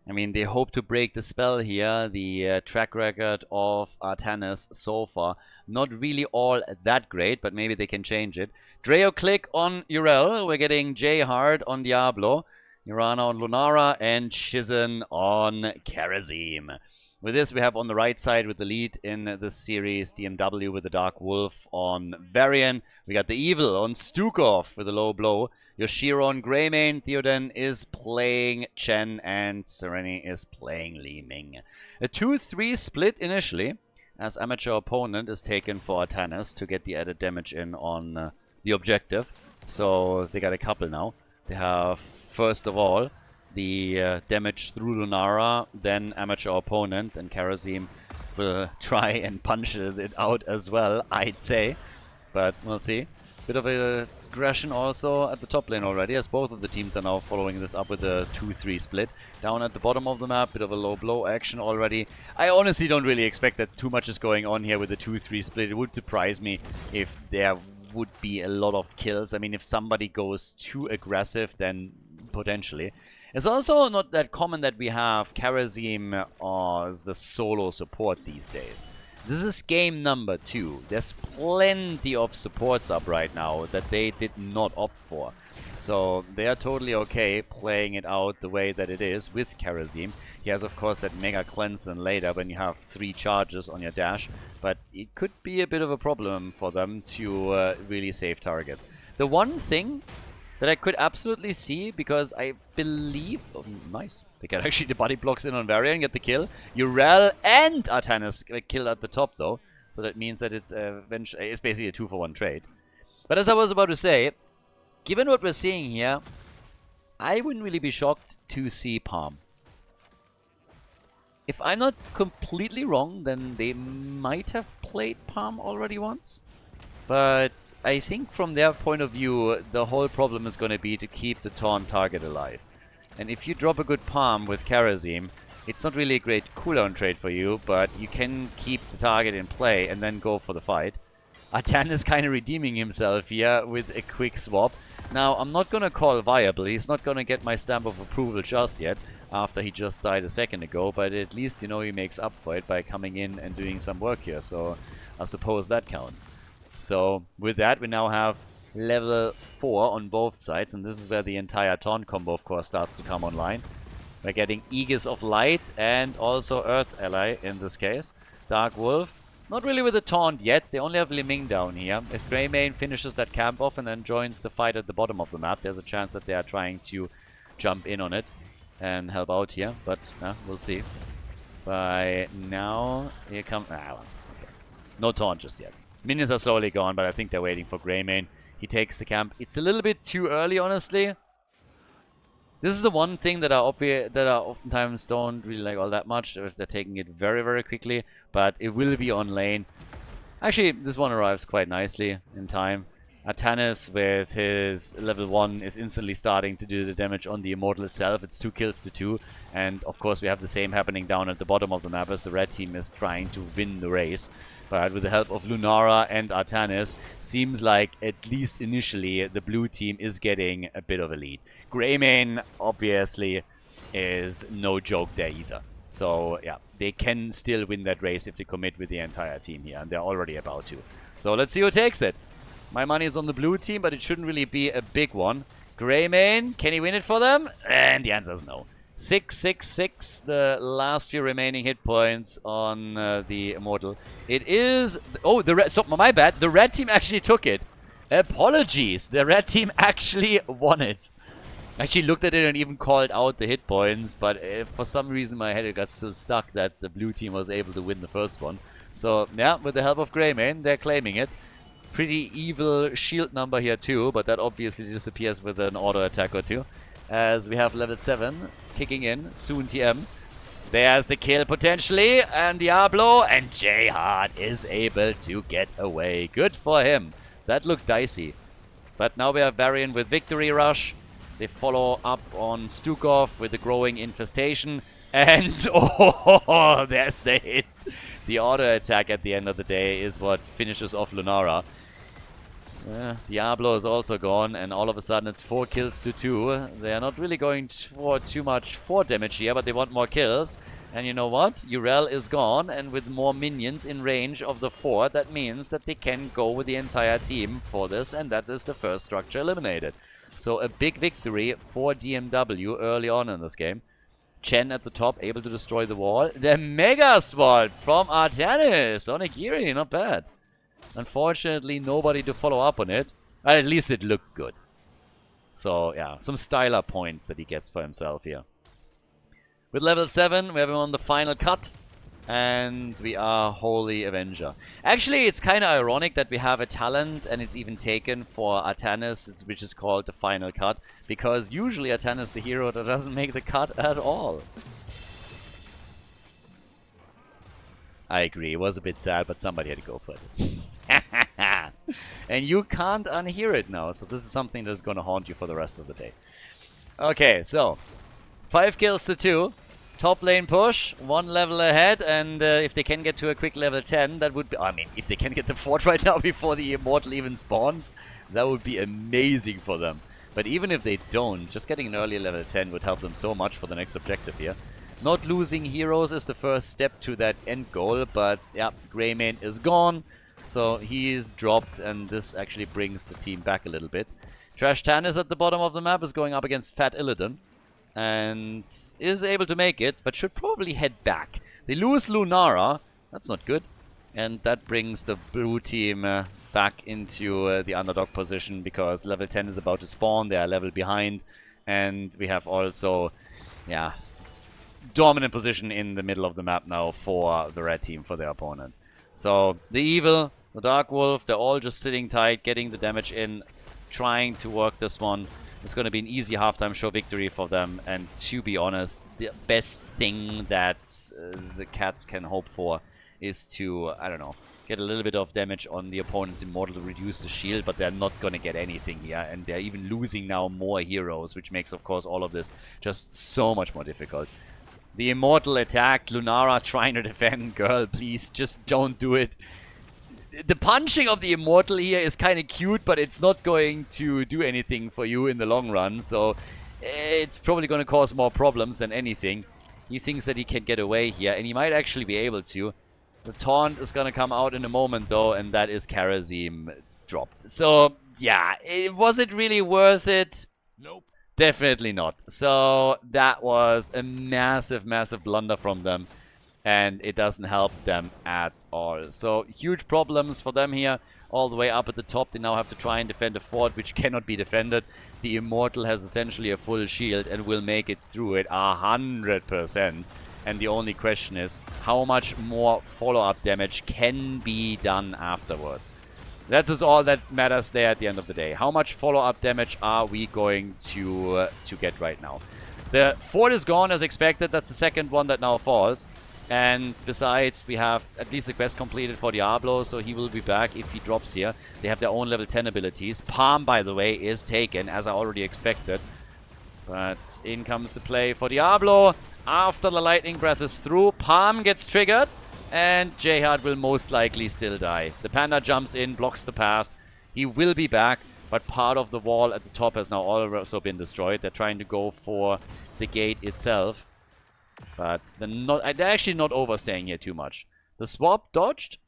I mean, they hope to break the spell here. The track record of Artanis so far, not really all that great, but maybe they can change it. Dreo click on Yrel. We're getting J Hard on Diablo, Urana on Lunara, and Shizen on Kharazim. With this, we have on the right side with the lead in this series, DMW with the Dark Wolf on Varian. We got the Evil on Stukov with a low blow. Yoshiro on Greymane, Theoden is playing Chen, and Sereni is playing Li Ming. A 2-3 split initially, as amateur opponent is taken for Artanis to get the added damage in on the objective. So they got a couple now. They have, first of all, the damage through Lunara, then amateur opponent, and Kharazim will try and punch it out as well, I'd say. But we'll see. Bit of a aggression also at the top lane already, as both of the teams are now following this up with a 2-3 split. Down at the bottom of the map, bit of a low blow action already. I honestly don't really expect that too much is going on here with the 2-3 split. It would surprise me if there would be a lot of kills. I mean, if somebody goes too aggressive, then potentially. It's also not that common that we have Karazim as the solo support these days. This is game number 2. There's plenty of supports up right now that they did not opt for. So they are totally okay playing it out the way that it is with Karazim. He has of course that Mega Cleanse then later when you have 3 charges on your dash. But it could be a bit of a problem for them to really save targets. The one thing that I could absolutely see, because I believe... Oh, nice. They get actually the body blocks in on Varian, get the kill. Urel and Artanis killed at the top, though. So that means that it's basically a 2-for-1 trade. But as I was about to say, given what we're seeing here, I wouldn't really be shocked to see Palm. If I'm not completely wrong, then they might have played Palm already once. But I think from their point of view, the whole problem is going to be to keep the taunt target alive. And if you drop a good Palm with Karazim, it's not really a great cooldown trade for you, but you can keep the target in play and then go for the fight. Artan is kind of redeeming himself here with a quick swap. Now, I'm not going to call viable. He's not going to get my stamp of approval just yet, after he just died a second ago, but at least, you know, he makes up for it by coming in and doing some work here, so I suppose that counts. So with that, we now have level 4 on both sides, and this is where the entire taunt combo, of course, starts to come online. We're getting Aegis of Light and also Earth Ally in this case. Dark Wolf, not really with a taunt yet. They only have Liming down here. If Greymane finishes that camp off and then joins the fight at the bottom of the map, there's a chance that they are trying to jump in on it and help out here, but we'll see. By now, here comes... okay. No taunt just yet. Minions are slowly gone, but I think they're waiting for Greymane. He takes the camp. It's a little bit too early, honestly. This is the one thing that I oftentimes don't really like all that much. They're taking it very, very quickly, but it will be on lane. Actually, this one arrives quite nicely in time. Artanis with his level 1 is instantly starting to do the damage on the Immortal itself. It's 2 kills to 2. And of course we have the same happening down at the bottom of the map as the red team is trying to win the race. But with the help of Lunara and Artanis, seems like at least initially the blue team is getting a bit of a lead. Greymane obviously is no joke there either. So yeah, they can still win that race if they commit with the entire team here, and they're already about to. So let's see who takes it. My money is on the blue team, but it shouldn't really be a big one. Greymane, can he win it for them? And the answer is no. 666, the last few remaining hit points on the Immortal. It is... Oh, so my bad. The red team actually took it. Apologies. The red team actually won it. I actually looked at it and even called out the hit points, but for some reason in my head it got still stuck that the blue team was able to win the first one. So, yeah, with the help of Greymane, they're claiming it. Pretty evil shield number here too, but that obviously disappears with an auto attack or two. As we have level 7 kicking in, soon TM. There's the kill potentially, and Diablo, and Jayhard is able to get away. Good for him. That looked dicey. But now we have Varian with Victory Rush. They follow up on Stukov with the growing infestation. And, oh, there's the hit. The auto attack at the end of the day is what finishes off Lunara. Diablo is also gone, and all of a sudden it's 4 kills to 2. They are not really going for too much fort damage here, but they want more kills. And you know what? Urel is gone, and with more minions in range of the fort, that means that they can go with the entire team for this, and that is the first structure eliminated. So a big victory for DMW early on in this game. Chen at the top, able to destroy the wall. The Mega Sword from Artanis! Onigiri, not bad. Unfortunately, nobody to follow up on it. But at least it looked good. So, yeah, some styler points that he gets for himself here. With level 7, we have him on the final cut. And we are Holy Avenger. Actually, it's kind of ironic that we have a talent and it's even taken for Artanis, which is called the final cut. Because usually Artanis is the hero that doesn't make the cut at all. I agree, it was a bit sad, but somebody had to go for it. And you can't unhear it now. So this is something that's going to haunt you for the rest of the day. Okay, so 5 kills to 2. Top lane push, 1 level ahead, and if they can get to a quick level 10, that would be... I mean, if they can get the fort right now before the Immortal even spawns, that would be amazing for them. But even if they don't, just getting an early level 10 would help them so much for the next objective here. Not losing heroes is the first step to that end goal, but yeah, Greymane is gone, so he is dropped, and this actually brings the team back a little bit. Trash Tannis at the bottom of the map is going up against Fat Illidan, and is able to make it, but should probably head back. They lose Lunara, that's not good, and that brings the blue team back into the underdog position, because level 10 is about to spawn, they are a level behind, and we have also, yeah, dominant position in the middle of the map now for the red team, for their opponent. So, the Evil, the Dark Wolf, they're all just sitting tight, getting the damage in, trying to work this one. It's going to be an easy halftime show victory for them, and to be honest, the best thing that the Cats can hope for is to, I don't know, get a little bit of damage on the opponent's Immortal to reduce the shield, but they're not going to get anything here, and they're even losing now more heroes, which makes, of course, all of this just so much more difficult. The Immortal attacked, Lunara trying to defend. Girl, please, just don't do it. The punching of the Immortal here is kind of cute, but it's not going to do anything for you in the long run, so it's probably going to cause more problems than anything. He thinks that he can get away here, and he might actually be able to. The taunt is going to come out in a moment, though, and that is Karazim dropped. So, yeah, was it really worth it? Nope. Definitely not. So, that was a massive, massive blunder from them. And it doesn't help them at all. So, huge problems for them here. All the way up at the top, they now have to try and defend a fort, which cannot be defended. The Immortal has essentially a full shield and will make it through it 100%. And the only question is, how much more follow-up damage can be done afterwards? That is all that matters there at the end of the day. How much follow-up damage are we going to get right now? The fort is gone as expected. That's the second one that now falls. And besides, we have at least the quest completed for Diablo, so he will be back if he drops here. They have their own level 10 abilities. Palm, by the way, is taken, as I already expected. But in comes the play for Diablo. After the Lightning Breath is through, Palm gets triggered, and Jihad will most likely still die. The Panda jumps in, blocks the path. He will be back, but part of the wall at the top has now also been destroyed. They're trying to go for the gate itself. But they're actually not overstaying here too much. The swap dodged.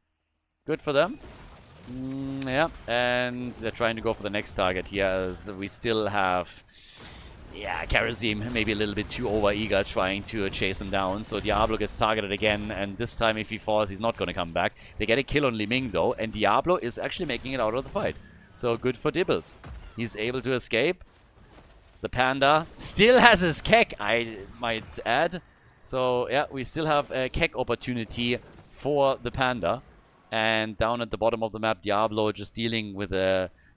Good for them. Yeah, and they're trying to go for the next target here, as we still have, yeah, Karazim maybe a little bit too over-eager trying to chase him down. So Diablo gets targeted again, and this time if he falls, he's not going to come back. They get a kill on Li Ming, though, and Diablo is actually making it out of the fight. So good for Dibbles. He's able to escape. The Panda still has his Keck, I might add. So, yeah, we still have a Keck opportunity for the Panda. And down at the bottom of the map, Diablo just dealing with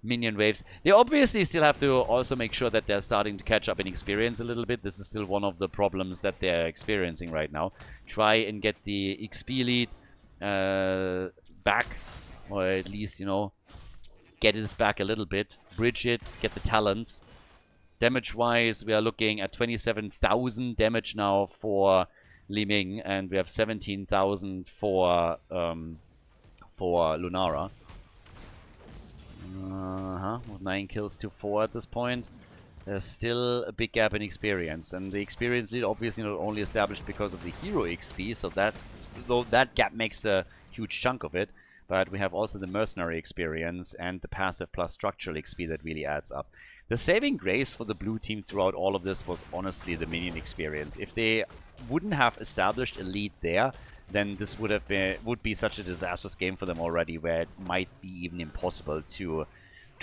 minion waves. They obviously still have to also make sure that they're starting to catch up in experience a little bit. This is still one of the problems that they're experiencing right now. Try and get the XP lead back. Or at least, you know, get this back a little bit. Bridge it, get the talents. Damage-wise, we are looking at 27,000 damage now for Li Ming, and we have 17,000 for Lunara. With 9 kills to 4 at this point. There's still a big gap in experience, and the experience lead obviously not only established because of the hero XP, so that gap makes a huge chunk of it, but we have also the mercenary experience and the passive plus structural XP that really adds up. The saving grace for the blue team throughout all of this was honestly the minion experience. If they wouldn't have established a lead there, then this would be such a disastrous game for them already, where it might be even impossible to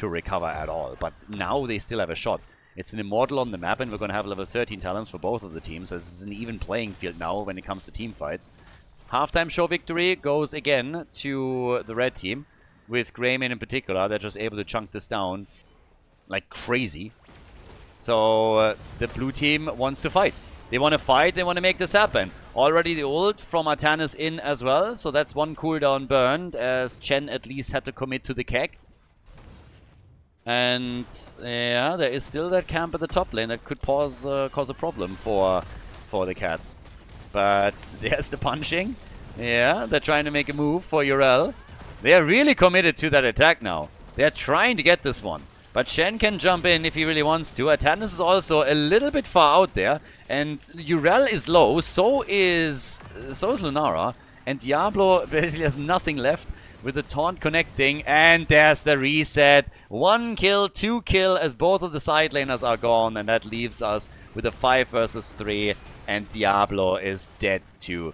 recover at all. But now they still have a shot. It's an Immortal on the map, and we're going to have level 13 talents for both of the teams. So this is an even playing field now when it comes to team fights. Halftime show victory goes again to the red team, with Greymane in particular. They're just able to chunk this down like crazy. So the blue team wants to fight. They want to fight, they want to make this happen. Already the ult from Artan is in as well, so that's one cooldown burned, as Chen at least had to commit to the Keck. And yeah, there is still that camp at the top lane that could cause a problem for the Cats. But there's the punching. Yeah, they're trying to make a move for Urel. They're really committed to that attack now. They're trying to get this one. But Shen can jump in if he really wants to. Atanus is also a little bit far out there. And Urel is low, so is Lunara. And Diablo basically has nothing left with the taunt connecting. And there's the reset. 1 kill, 2 kill as both of the side laners are gone. And that leaves us with a 5 versus 3. And Diablo is dead too.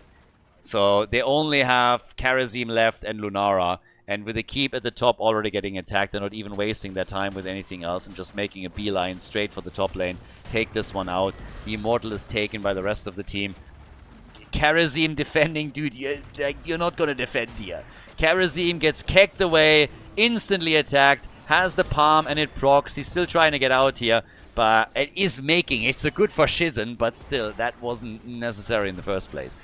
So they only have Karazim left and Lunara. And with the keep at the top already getting attacked, they're not even wasting their time with anything else and just making a beeline straight for the top lane. Take this one out. The Immortal is taken by the rest of the team. Karazim defending, dude, you're not going to defend here. Karazim gets kicked away, instantly attacked, has the palm and it procs. He's still trying to get out here, but it is making. It's a good for Shizen, but still, that wasn't necessary in the first place.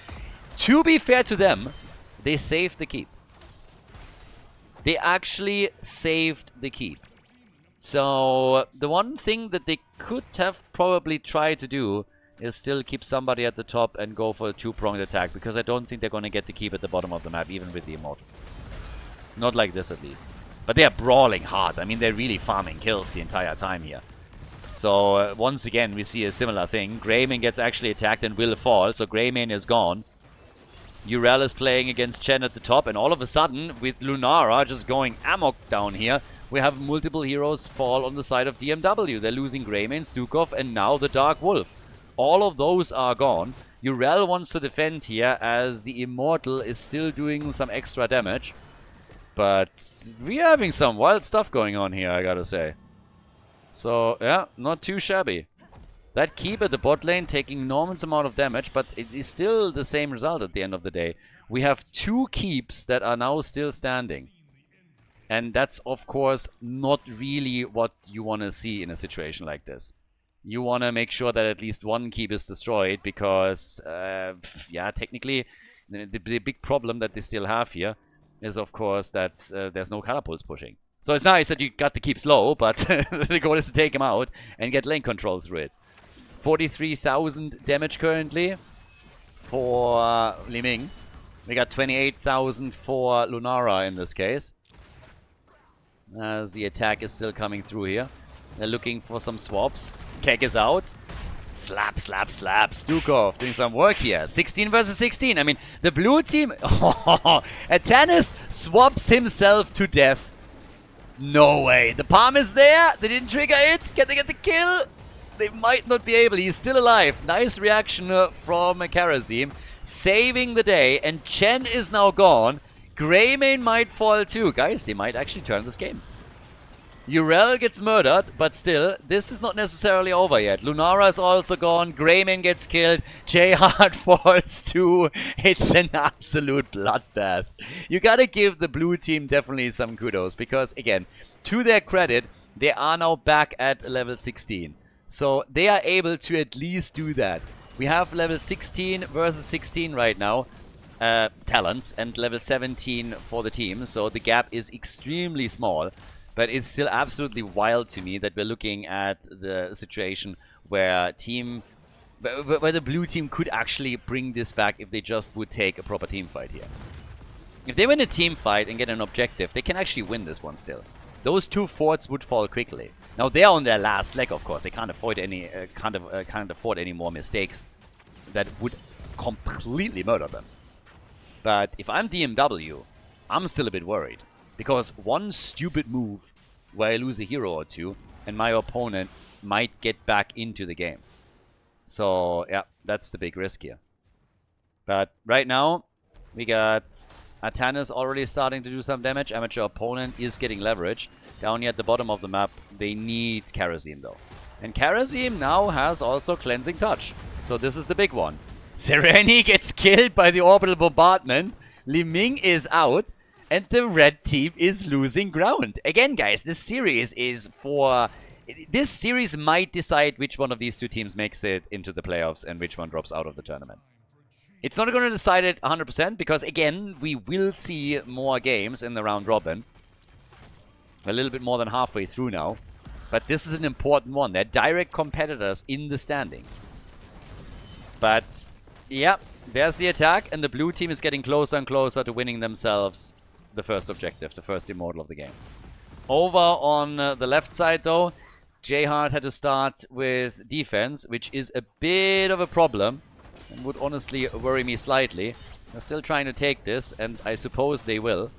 To be fair to them, they saved the keep. They actually saved the keep. So the one thing that they could have probably tried to do is still keep somebody at the top and go for a two-pronged attack, because I don't think they're going to get the keep at the bottom of the map, even with the Immortal. Not like this, at least. But they are brawling hard. I mean, they're really farming kills the entire time here. So once again, we see a similar thing. Greymane gets actually attacked and will fall, so Greymane is gone. Urel is playing against Chen at the top, and all of a sudden, with Lunara just going amok down here, we have multiple heroes fall on the side of DMW. They're losing Greymane, Stukov, and now the Dark Wolf. All of those are gone. Urel wants to defend here, as the Immortal is still doing some extra damage. But we're having some wild stuff going on here, I gotta say. So, yeah, not too shabby. That keep at the bot lane taking enormous amount of damage, but it is still the same result at the end of the day. We have 2 keeps that are now still standing. And that's, of course, not really what you want to see in a situation like this. You want to make sure that at least 1 keep is destroyed, because, yeah, technically, the big problem that they still have here is, of course, that there's no catapults pushing. So it's nice that you got the keeps low, but the goal is to take him out and get lane control through it. 43,000 damage currently for Li Ming. We got 28,000 for Lunara in this case, as the attack is still coming through here. They're looking for some swaps. Kek is out. Slap, slap, slap. Stukov doing some work here. 16 versus 16. I mean, the blue team... Atanus swaps himself to death. No way. The palm is there. They didn't trigger it. Can they get the kill? They might not be able. He's still alive. Nice reaction from Karazim. Saving the day. And Chen is now gone. Greymane might fall too. Guys, they might actually turn this game. Urel gets murdered, but still, this is not necessarily over yet. Lunara is also gone. Greymane gets killed. J-Hard falls too. It's an absolute bloodbath. You gotta give the blue team definitely some kudos, because, again, to their credit, they are now back at level 16. So they are able to at least do that. We have level 16 versus 16 right now. Talents, and level 17 for the team. So the gap is extremely small. But it's still absolutely wild to me that we're looking at the situation where the blue team could actually bring this back if they just would take a proper team fight here. If they win a team fight and get an objective, they can actually win this one still. Those 2 forts would fall quickly. Now they're on their last leg, of course. They can't afford any can't afford any more mistakes that would completely murder them. But if I'm DMW, I'm still a bit worried. Because one stupid move where I lose a hero or 2 and my opponent might get back into the game. So, yeah, that's the big risk here. But right now, we got Atanus already starting to do some damage. Amateur opponent is getting leverage. Down here at the bottom of the map, they need Karazim though. And Karazim now has also Cleansing Touch. So this is the big one. Sereni gets killed by the Orbital Bombardment. Li Ming is out. And the red team is losing ground. Again, guys, this series is for... This series might decide which one of these 2 teams makes it into the playoffs and which one drops out of the tournament. It's not going to decide it 100% because, again, we will see more games in the round robin. A little bit more than halfway through now. But this is an important one. They're direct competitors in the standing. But, yeah, there's the attack, and the blue team is getting closer and closer to winning themselves the first objective, the first immortal of the game. Over on the left side, though, J-Hard had to start with defense, which is a bit of a problem, and would honestly worry me slightly. They're still trying to take this, and I suppose they will.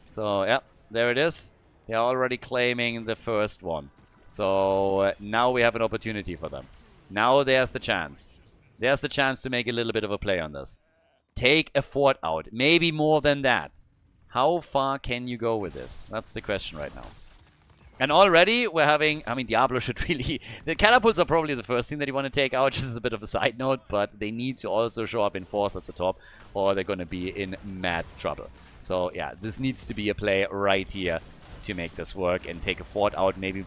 So, yeah, there it is. They're already claiming the first one. So, now we have an opportunity for them. Now there's the chance. There's the chance to make a little bit of a play on this. Take a fort out. Maybe more than that. How far can you go with this? That's the question right now. And already we're having... I mean, Diablo should really... The catapults are probably the first thing that you want to take out, just as a bit of a side note. But they need to also show up in force at the top, or they're going to be in mad trouble. So, yeah, this needs to be a play right here to make this work and take a fort out. Maybe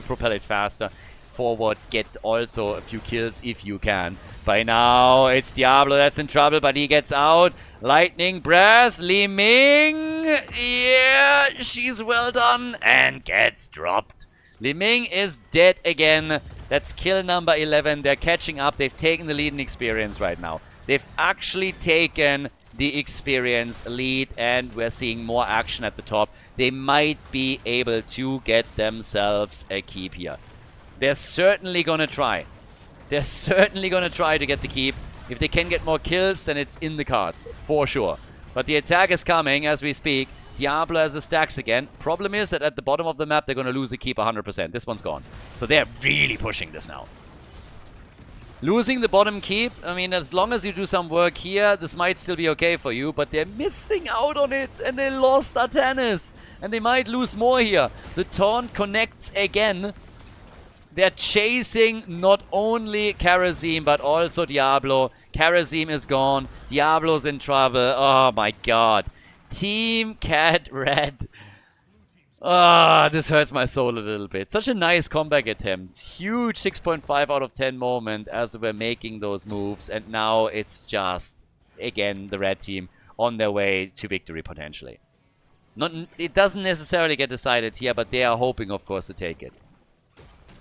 propel it faster. Forward, get also a few kills if you can. By now, it's Diablo that's in trouble, but he gets out. Lightning Breath, Li Ming. Yeah, she's well done and gets dropped. Li Ming is dead again. That's kill number 11. They're catching up. They've taken the lead in experience right now. They've actually taken the experience lead, and we're seeing more action at the top. They might be able to get themselves a keep here. They're certainly going to try. They're certainly going to try to get the keep. If they can get more kills, then it's in the cards, for sure. But the attack is coming as we speak. Diablo has the stacks again. Problem is that at the bottom of the map, they're going to lose a keep 100%. This one's gone. So they're really pushing this now. Losing the bottom keep, I mean, as long as you do some work here, this might still be okay for you. But they're missing out on it. And they lost Artanis. And they might lose more here. The taunt connects again. They're chasing not only Karazim, but also Diablo. Karazim is gone. Diablo's in trouble. Oh my god. Team Cat Red. Ah, this hurts my soul a little bit. Such a nice comeback attempt. Huge 6.5 out of 10 moment as we're making those moves. And now it's just, again, the red team on their way to victory potentially. It doesn't necessarily get decided here, but they are hoping, of course, to take it.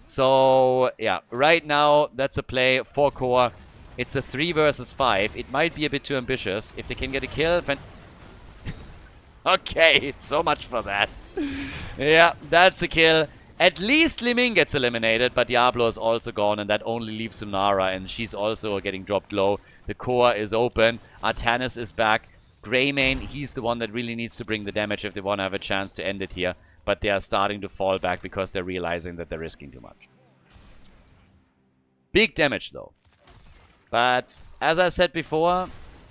So, yeah, right now, that's a play for core. It's a 3 versus 5. It might be a bit too ambitious. If they can get a kill, then... Okay, so much for that. Yeah, that's a kill. At least Li Ming gets eliminated, but Diablo is also gone, and that only leaves Lunara, and she's also getting dropped low. The core is open. Artanis is back. Greymane, he's the one that really needs to bring the damage if they want to have a chance to end it here. But they are starting to fall back because they're realizing that they're risking too much. Big damage, though. But, as I said before,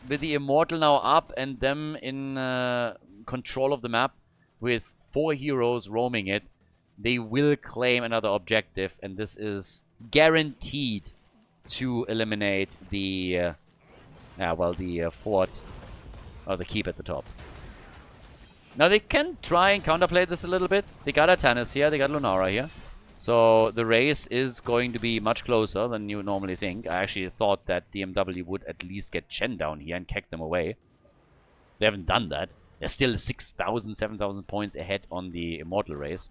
with the Immortal now up and them in control of the map, with 4 heroes roaming it, they will claim another objective. And this is guaranteed to eliminate the, fort, or the keep at the top. Now, they can try and counterplay this a little bit. They got Artanis here. They got Lunara here. So, the race is going to be much closer than you normally think. I actually thought that DMW would at least get Chen down here and kick them away. They haven't done that. They're still 6,000, 7,000 points ahead on the Immortal race.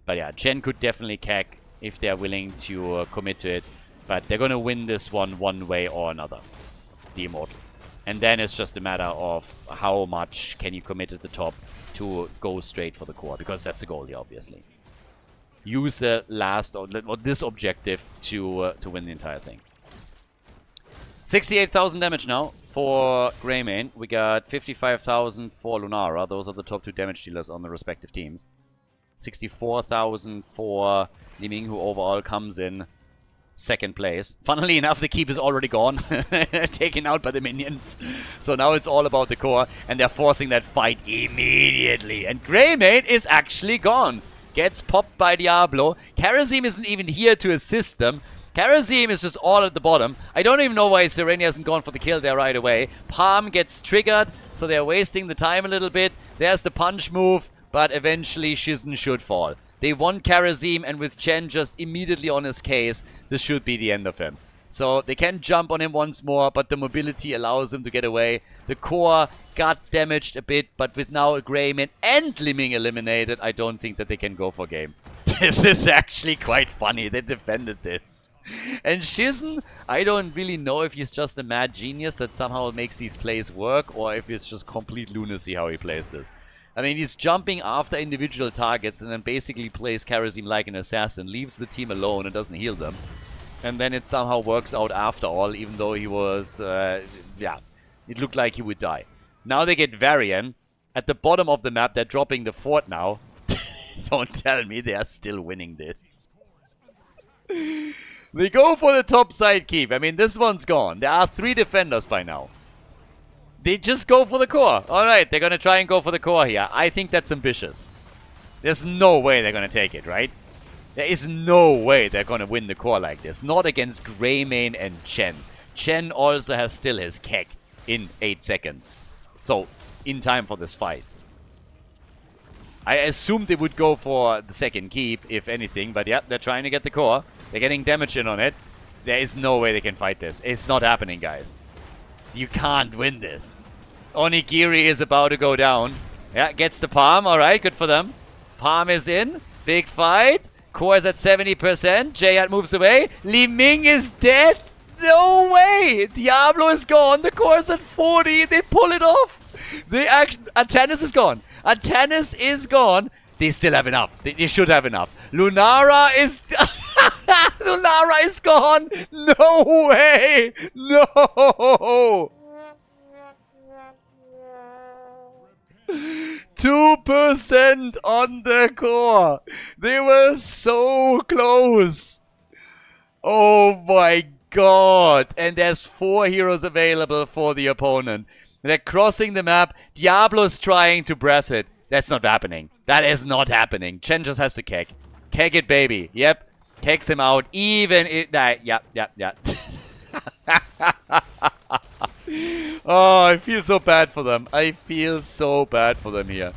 But yeah, Chen could definitely cack if they're willing to commit to it. But they're going to win this one way or another. The Immortal. And then it's just a matter of how much can you commit at the top to go straight for the core. Because that's the goal here, obviously. Use the last, or this objective to win the entire thing. 68,000 damage now for Greymane. We got 55,000 for Lunara. Those are the top 2 damage dealers on the respective teams. 64,000 for Li Ming, who overall comes in second place. Funnily enough, the keep is already gone. Taken out by the minions. So now it's all about the core. And they're forcing that fight immediately. And Greymane is actually gone. Gets popped by Diablo. Karazim isn't even here to assist them. Karazim is just all at the bottom. I don't even know why Serenia hasn't gone for the kill there right away. Palm gets triggered, so they're wasting the time a little bit. There's the punch move, but eventually Shizen should fall. They want Karazim, and with Chen just immediately on his case, this should be the end of him. So they can jump on him once more, but the mobility allows him to get away. The core got damaged a bit, but with now Greyman and Liming eliminated, I don't think that they can go for game. This is actually quite funny. They defended this. And Shizen, I don't really know if he's just a mad genius that somehow makes these plays work, or if it's just complete lunacy how he plays this. I mean, he's jumping after individual targets and then basically plays Kharazim like an assassin, leaves the team alone and doesn't heal them. And then it somehow works out after all, even though he was, yeah, it looked like he would die. Now they get Varian. At the bottom of the map, they're dropping the fort now. Don't tell me they are still winning this. They go for the top side keep. I mean, this one's gone. There are 3 defenders by now. They just go for the core. Alright, they're gonna try and go for the core here. I think that's ambitious. There's no way they're gonna take it, right? There is no way they're gonna win the core like this. Not against Greymane and Chen. Chen also has still his keg in 8 seconds. So, in time for this fight. I assumed they would go for the second keep, if anything. But yeah, they're trying to get the core. They're getting damage in on it. There is no way they can fight this. It's not happening, guys. You can't win this. Onigiri is about to go down. Yeah, gets the palm. Alright, good for them. Palm is in. Big fight. Core is at 70%. Jayat moves away. Li Ming is dead. No way. Diablo is gone. The core is at 40. They pull it off. They actually... Antanis is gone. Antanis is gone. They still have enough. They should have enough. Lunara is... Lunara is gone. No way. No. 2% on the core. They were so close. Oh my god. And there's 4 heroes available for the opponent. They're crossing the map. Diablo's trying to breath it. That's not happening. That is not happening. Chen just has to keg. Keg it, baby. Yep. Kegs him out. Even it... Yep. Oh, I feel so bad for them. I feel so bad for them here.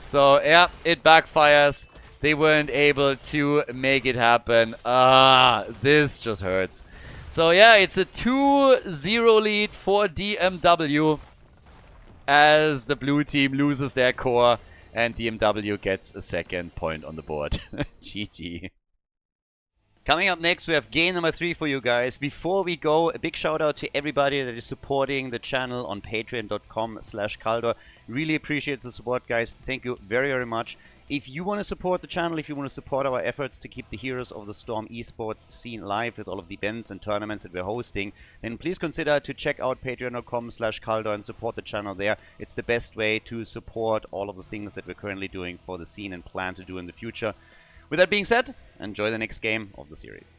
So, yeah, it backfires. They weren't able to make it happen. This just hurts. So, yeah, it's a 2-0 lead for DMW as the blue team loses their core and DMW gets a second point on the board. GG. Coming up next, we have game number 3 for you guys. Before we go, a big shout out to everybody that is supporting the channel on patreon.com/Khaldor. Really appreciate the support, guys. Thank you very, very much. If you want to support the channel, if you want to support our efforts to keep the Heroes of the Storm esports scene live with all of the events and tournaments that we're hosting, then please consider to check out patreon.com/Khaldor and support the channel there. It's the best way to support all of the things that we're currently doing for the scene and plan to do in the future. With that being said, enjoy the next game of the series.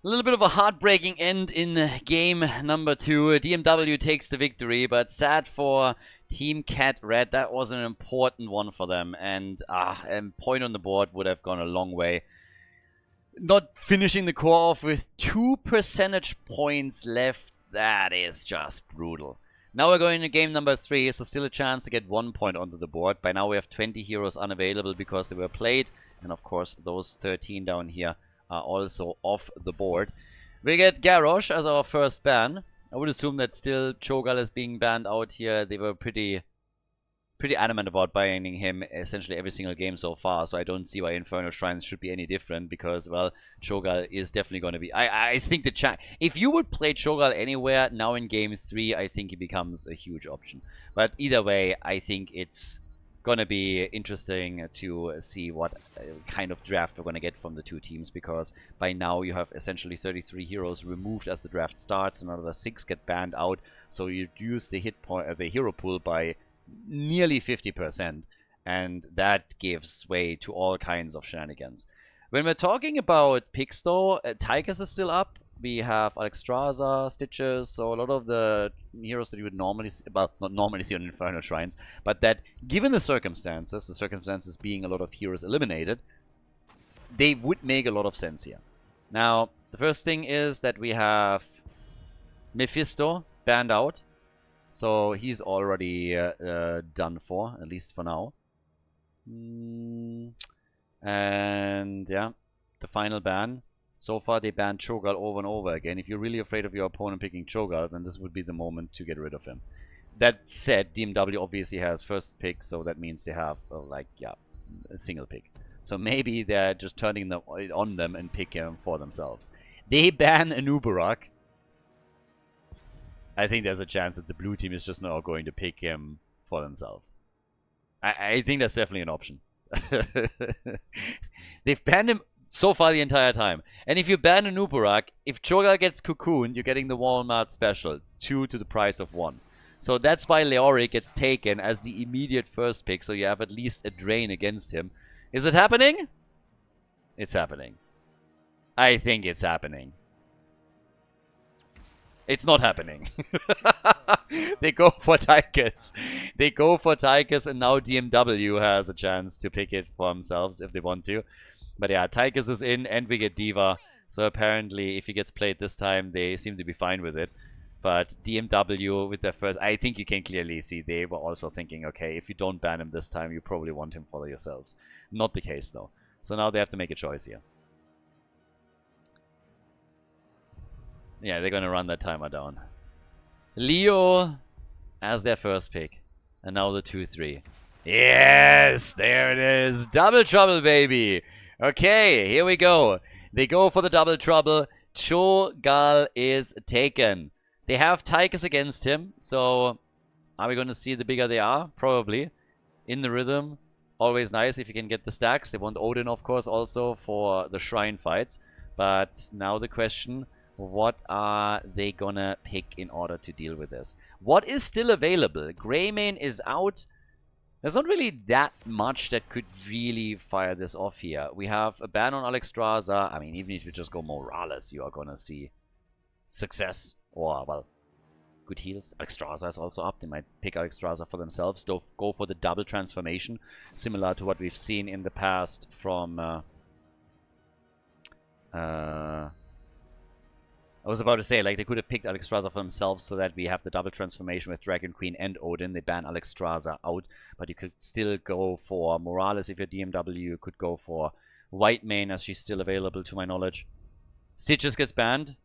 A little bit of a heartbreaking end in game number 2. DMW takes the victory, but sad for Team Cat Red. That was an important one for them, and a point on the board would have gone a long way. Not finishing the core off with 2 percentage points left, that is just brutal. Now we're going to game number 3, so still a chance to get 1 point onto the board. By now we have 20 heroes unavailable because they were played. And of course, those 13 down here are also off the board. We get Garrosh as our first ban. I would assume that still Cho'Gall is being banned out here. They were pretty adamant about banning him essentially every single game so far. So I don't see why Infernal Shrines should be any different because, well, Cho'Gall is definitely going to be... I think the if you would play Cho'Gall anywhere now in game 3, I think he becomes a huge option. But either way, I think it's gonna be interesting to see what kind of draft we're gonna get from the 2 teams, because by now you have essentially 33 heroes removed as the draft starts, and another 6 get banned out, so you reduce the hit point, the hero pool by nearly 50%, and that gives way to all kinds of shenanigans. When we're talking about picks though, Tychus is still up. We have Alexstrasza, Stitches, so a lot of the heroes that you would normally see, well, not normally see on Infernal Shrines, but that, given the circumstances being a lot of heroes eliminated, they would make a lot of sense here. Now, the first thing is that we have Mephisto banned out, so he's already done for, at least for now. And yeah, the final ban. So far, they banned Cho'Gall over and over again. If you're really afraid of your opponent picking Cho'Gall, then this would be the moment to get rid of him. That said, DMW obviously has first pick, so that means they have, a single pick. So maybe they're just turning them on them and pick him for themselves. They ban Anubarak. I think there's a chance that the blue team is just now going to pick him for themselves. I think that's definitely an option. They've banned him so far the entire time. And if you ban Anubarak, if Cho'Gall gets cocooned, you're getting the Walmart special. 2 to the price of 1. So that's why Leoric gets taken as the immediate first pick, so you have at least a drain against him. Is it happening? It's happening. I think it's happening. It's not happening. They go for Tychus. They go for Tychus, and now DMW has a chance to pick it for themselves if they want to. But yeah, Tychus is in, and we get D.Va. So apparently, if he gets played this time, they seem to be fine with it. But DMW with their first, I think you can clearly see they were also thinking, okay, if you don't ban him this time, you probably want him for yourselves. Not the case, though. So now they have to make a choice here. Yeah, they're going to run that timer down. Leo as their first pick. And now the 2-3. Yes! There it is! Double trouble, baby! Okay, here we go. They go for the double trouble. Cho'Gall is taken. They have Tychus against him, so are we going to see the bigger they are? Probably. In the rhythm, always nice if you can get the stacks. They want Odin, of course, also for the shrine fights. But now the question, what are they going to pick in order to deal with this? What is still available? Greymane is out. There's not really that much that could really fire this off here. We have a ban on Alexstrasza. I mean, even if you just go Morales, you are going to see success. Or, well, good heals. Alexstrasza is also up. They might pick Alexstrasza for themselves. Don't go for the double transformation, similar to what we've seen in the past from... I was about to say, like, they could have picked Alexstrasza for themselves so that we have the double transformation with Dragon Queen and Odin. They ban Alexstrasza out, but you could still go for Morales if you're DMW. You could go for Whitemane, as she's still available to my knowledge. Stitches gets banned.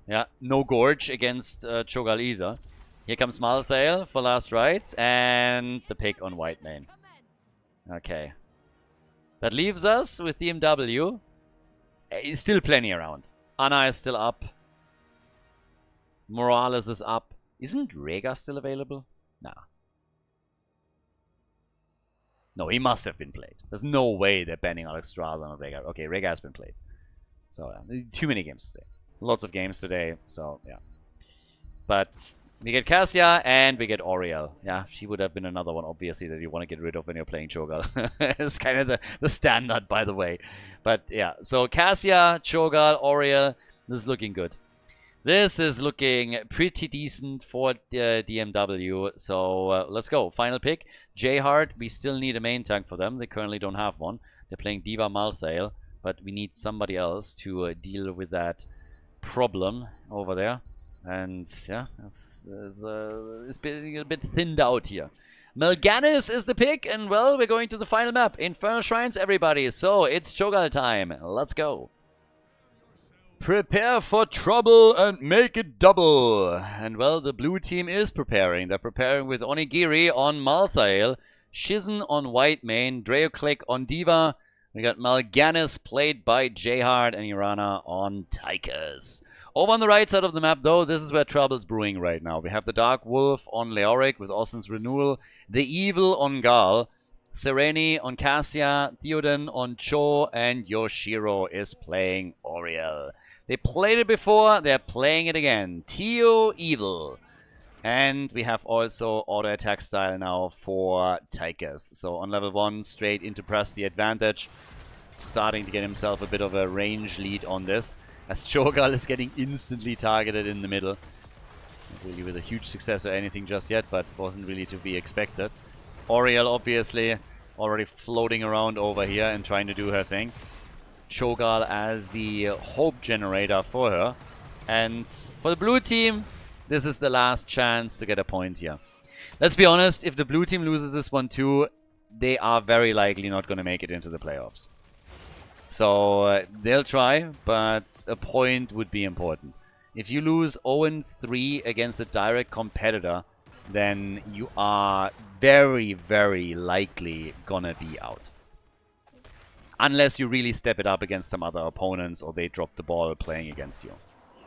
Yeah, no Gorge against Cho'Gall either. Here comes Malthael for last rites, and the pick on Whitemane. Okay. That leaves us with DMW. Still plenty around. Ana is still up. Morales is up. Isn't Rega still available? Nah. No, he must have been played. There's no way they're banning Alexstrasza on Rega. Okay, Rega has been played. So, too many games today. Lots of games today, so, yeah. But we get Cassia, and we get Oriel. Yeah, she would have been another one, obviously, that you want to get rid of when you're playing Cho'Gall. It's kind of the standard, by the way. But, yeah, so Cassia, Cho'Gall, Oriel, this is looking good. This is looking pretty decent for DMW, so let's go. Final pick, J-Heart. We still need a main tank for them. They currently don't have one. They're playing D.Va Malthael, but we need somebody else to deal with that problem over there. And yeah, it's getting a bit thinned out here. Mal'Ganis is the pick, and well, we're going to the final map. Infernal Shrines, everybody. So it's Cho'Gall time. Let's go. Prepare for trouble and make it double. And well, the blue team is preparing. They're preparing with Onigiri on Malthael, Shizen on Whitemane, Dreoclick on D.Va. We got Mal'Ganis played by J-Heart and Irana on Tychus. Over on the right side of the map, though, this is where trouble's brewing right now. We have the Dark Wolf on Leoric with Austin's Renewal, the Evil on Gal, Sereni on Cassia, Theoden on Cho, and Yoshiro is playing Oriel. They played it before, they're playing it again. Tio Evil. And we have also auto attack style now for Tychus. So on level 1, straight into press the advantage. Starting to get himself a bit of a range lead on this. As Cho'Gall is getting instantly targeted in the middle. Not really with a huge success or anything just yet, but wasn't really to be expected. Oriel obviously already floating around over here and trying to do her thing. Cho'Gall as the hope generator for her. And for the blue team, this is the last chance to get a point here. Let's be honest, if the blue team loses this one too, they are very likely not going to make it into the playoffs. So they'll try, but a point would be important. If you lose 0-3 against a direct competitor, then you are very, very likely gonna be out. Unless you really step it up against some other opponents or they drop the ball playing against you.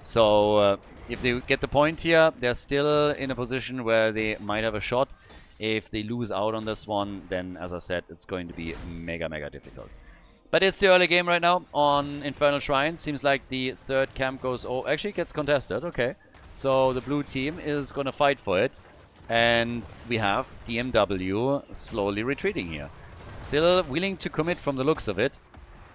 So if they get the point here, they're still in a position where they might have a shot. If they lose out on this one, then as I said, it's going to be mega, mega difficult. But it's the early game right now on Infernal Shrine. Seems like the third camp goes... Oh, actually it gets contested. Okay. So the blue team is going to fight for it. And we have DMW slowly retreating here. Still willing to commit from the looks of it.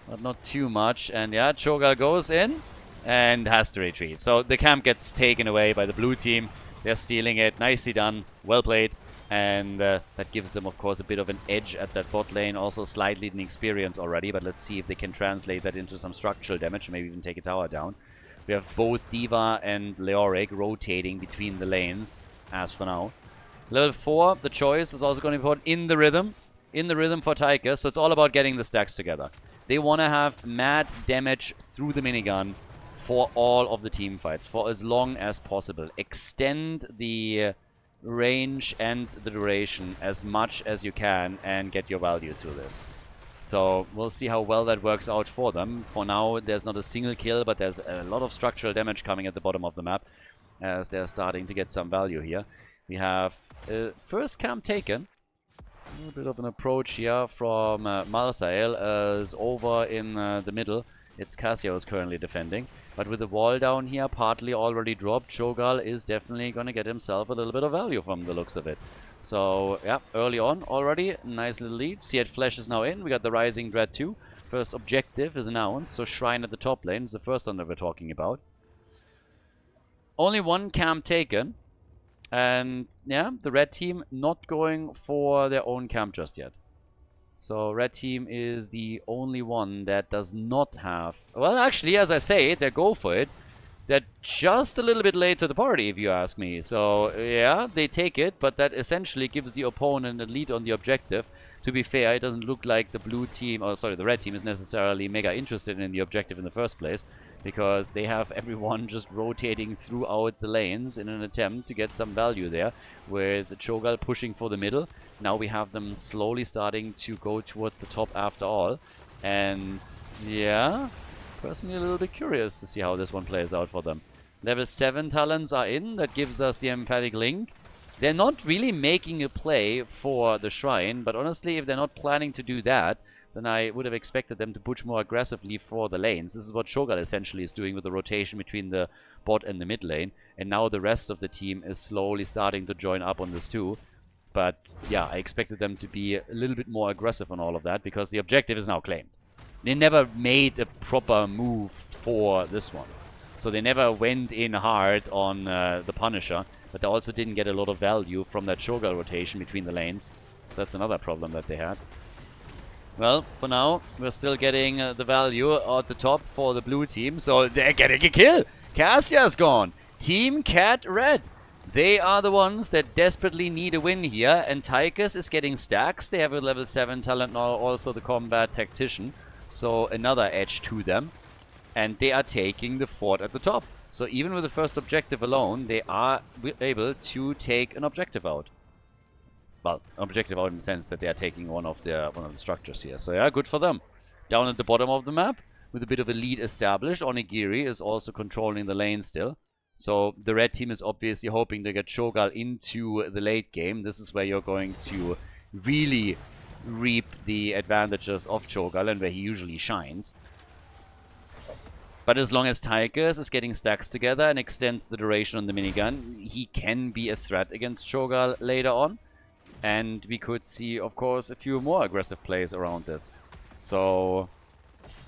But not too much. And yeah, Cho'Gall goes in and has to retreat. So the camp gets taken away by the blue team. They're stealing it. Nicely done. Well played. And that gives them, of course, a bit of an edge at that bot lane. Also slightly in experience already. But let's see if they can translate that into some structural damage. Maybe even take a tower down. We have both D.Va and Leoric rotating between the lanes as for now. Level 4, the choice is also going to be important in the rhythm. In the rhythm for Tychus. So it's all about getting the stacks together. They want to have mad damage through the minigun for all of the team fights. For as long as possible. Extend the range and the duration as much as you can and get your value through this. So we'll see how well that works out for them. For now, there's not a single kill, but there's a lot of structural damage coming at the bottom of the map as they're starting to get some value here. We have first camp taken. A little bit of an approach here from Malthael as over in the middle. It's Cassio who's currently defending. But with the wall down here, partly already dropped, Cho'Gall is definitely going to get himself a little bit of value from the looks of it. So, yeah, early on already, nice little lead. Seared Flesh is now in. We got the Rising Dread too. First objective is announced. So Shrine at the top lane is the first one that we're talking about. Only one camp taken. And, yeah, the red team not going for their own camp just yet. So red team is the only one that does not have... Well, actually, as I say, they go for it. They're just a little bit late to the party, if you ask me. So, yeah, they take it, but that essentially gives the opponent a lead on the objective. To be fair, it doesn't look like the blue team, or sorry, the red team is necessarily mega interested in the objective in the first place, because they have everyone just rotating throughout the lanes in an attempt to get some value there, with Cho'Gall pushing for the middle. Now we have them slowly starting to go towards the top after all. And yeah, personally a little bit curious to see how this one plays out for them. Level 7 talents are in, that gives us the emphatic link. They're not really making a play for the shrine, but honestly, if they're not planning to do that, then I would have expected them to push more aggressively for the lanes. This is what Cho'Gall essentially is doing with the rotation between the bot and the mid lane. And now the rest of the team is slowly starting to join up on this too. But yeah, I expected them to be a little bit more aggressive on all of that, because the objective is now claimed. They never made a proper move for this one. So they never went in hard on the Punisher, but they also didn't get a lot of value from that Cho'Gall rotation between the lanes. So that's another problem that they had. Well, for now, we're still getting the value at the top for the blue team. So they're getting a kill. Cassia's gone. Team Cat Red. They are the ones that desperately need a win here. And Tychus is getting stacks. They have a level 7 talent now, also the Combat Tactician. So another edge to them. And they are taking the fort at the top. So even with the first objective alone, they are able to take an objective out. Well, objective out in the sense that they are taking one of the structures here. So yeah, good for them. Down at the bottom of the map, with a bit of a lead established, Onigiri is also controlling the lane still. So the red team is obviously hoping to get Cho'Gall into the late game. This is where you're going to really reap the advantages of Cho'Gall and where he usually shines. But as long as Tychus is getting stacks together and extends the duration on the minigun, he can be a threat against Cho'Gall later on. And we could see, of course, a few more aggressive plays around this. So,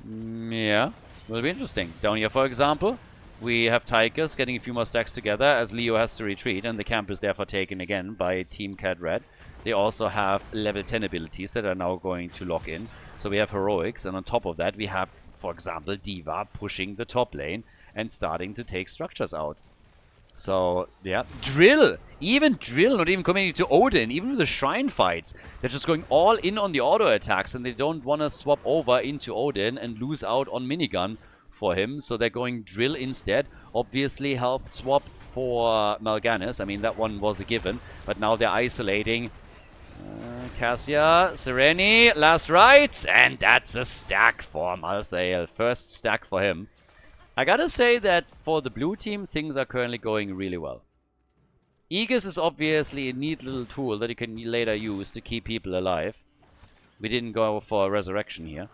yeah, will be interesting. Down here, for example, we have Tychus getting a few more stacks together as Leo has to retreat, and the camp is therefore taken again by Team Cat Red. They also have level 10 abilities that are now going to lock in. So we have heroics, and on top of that we have, for example, D.Va pushing the top lane and starting to take structures out. So, yeah. Drill! Even Drill not even coming to Odin, even with the Shrine fights. They're just going all in on the auto attacks and they don't want to swap over into Odin and lose out on minigun for him. So they're going Drill instead. Obviously, health swap for Mal'Ganis. I mean, that one was a given. But now they're isolating Cassia, Sereni, last rights, and that's a stack for Malthael. First stack for him. I gotta say that for the blue team, things are currently going really well. Aegis is obviously a neat little tool that you can later use to keep people alive. We didn't go for a resurrection here.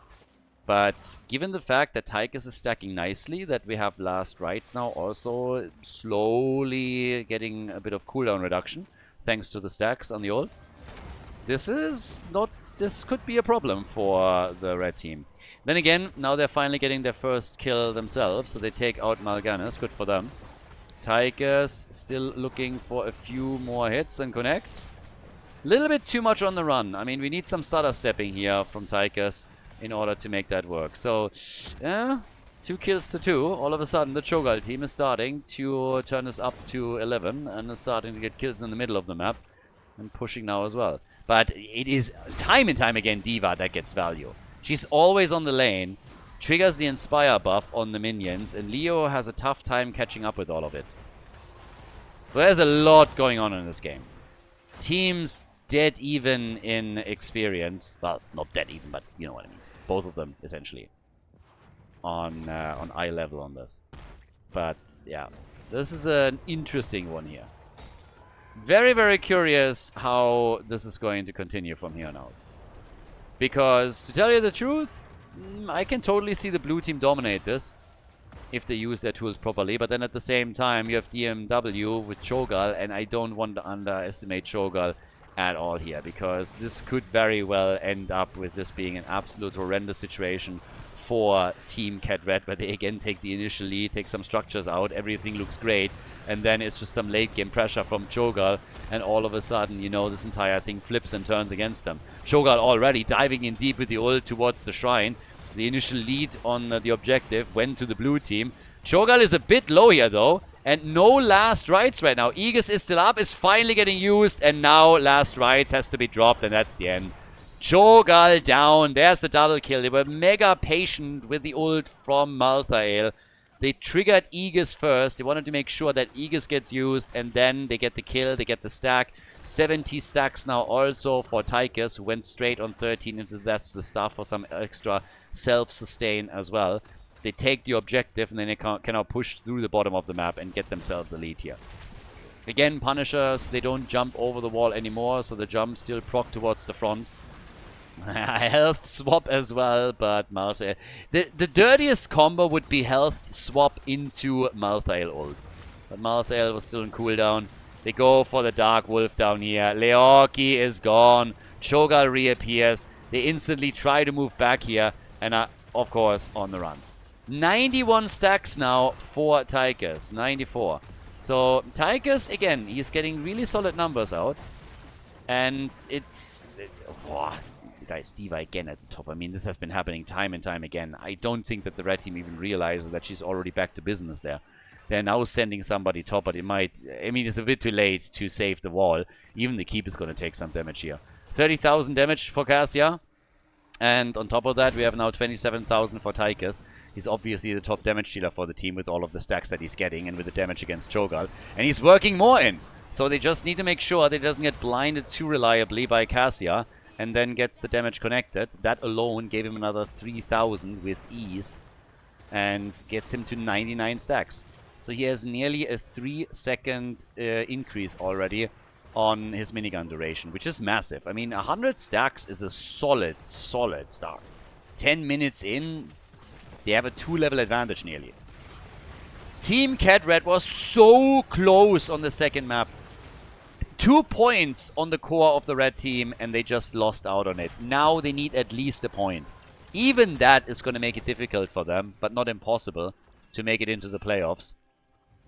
But given the fact that Tychus is stacking nicely, that we have last rights now also slowly getting a bit of cooldown reduction, thanks to the stacks on the ult. This could be a problem for the red team. Then again, now they're finally getting their first kill themselves, so they take out Mal'Ganis. Good for them. Tychus still looking for a few more hits and connects. A little bit too much on the run. I mean, we need some stutter stepping here from Tychus in order to make that work. So, yeah, 2 kills to 2. All of a sudden, the Cho'Gall team is starting to turn this up to 11 and is starting to get kills in the middle of the map and pushing now as well. But it is time and time again D.Va that gets value. She's always on the lane, triggers the Inspire buff on the minions, and Leo has a tough time catching up with all of it. So there's a lot going on in this game. Teams dead even in experience. Well, not dead even, but you know what I mean. Both of them, essentially. On eye level on this. But, yeah. This is an interesting one here. Very, very curious how this is going to continue from here on out. Because, to tell you the truth, I can totally see the blue team dominate this. If they use their tools properly. But then at the same time, you have DMW with Cho'Gall. And I don't want to underestimate Cho'Gall at all here, because this could very well end up with this being an absolute horrendous situation for Team Cat Red, where they again take the initial lead, take some structures out, everything looks great, and then it's just some late game pressure from Cho'Gall, and all of a sudden, you know, this entire thing flips and turns against them. Cho'Gall already diving in deep with the ult towards the shrine. The initial lead on the objective went to the blue team. Cho'Gall is a bit low here though, and no last rights right now. Aegis is still up, is finally getting used, and now last rights has to be dropped, and that's the end. Cho'Gall down. There's the double kill. They were mega patient with the ult from Malthael. They triggered Aegis first. They wanted to make sure that Aegis gets used, and then they get the kill, they get the stack. 70 stacks now also for Tychus, who went straight on 13 into that's the stuff for some extra self-sustain as well. They take the objective, and then they can now push through the bottom of the map and get themselves a lead here. Again, Punishers, they don't jump over the wall anymore, so the jump still proc towards the front. Health swap as well, but Malthael. The dirtiest combo would be health swap into Malthael ult. But Malthael was still in cooldown. They go for the Dark Wolf down here. Leoki is gone. Cho'Gall reappears. They instantly try to move back here and are, of course, on the run. 91 stacks now for Tychus. 94. So Tychus, again, he's getting really solid numbers out. And guys, D.Va again at the top. I mean, this has been happening time and time again. I don't think that the red team even realizes that she's already back to business there. They're now sending somebody top, but it might... I mean, it's a bit too late to save the wall. Even the keep is going to take some damage here. 30,000 damage for Cassia. And on top of that, we have now 27,000 for Tychus. He's obviously the top damage dealer for the team with all of the stacks that he's getting and with the damage against Cho'Gall. And he's working more in. So they just need to make sure that he doesn't get blinded too reliably by Cassia and then gets the damage connected. That alone gave him another 3,000 with ease and gets him to 99 stacks. So he has nearly a 3-second increase already on his minigun duration, which is massive. I mean, 100 stacks is a solid start. 10 minutes in, they have a 2-level advantage nearly. Team Cat Red was so close on the second map. 2 points on the core of the red team, and they just lost out on it. Now they need at least a point. Even that is going to make it difficult for them, but not impossible, to make it into the playoffs.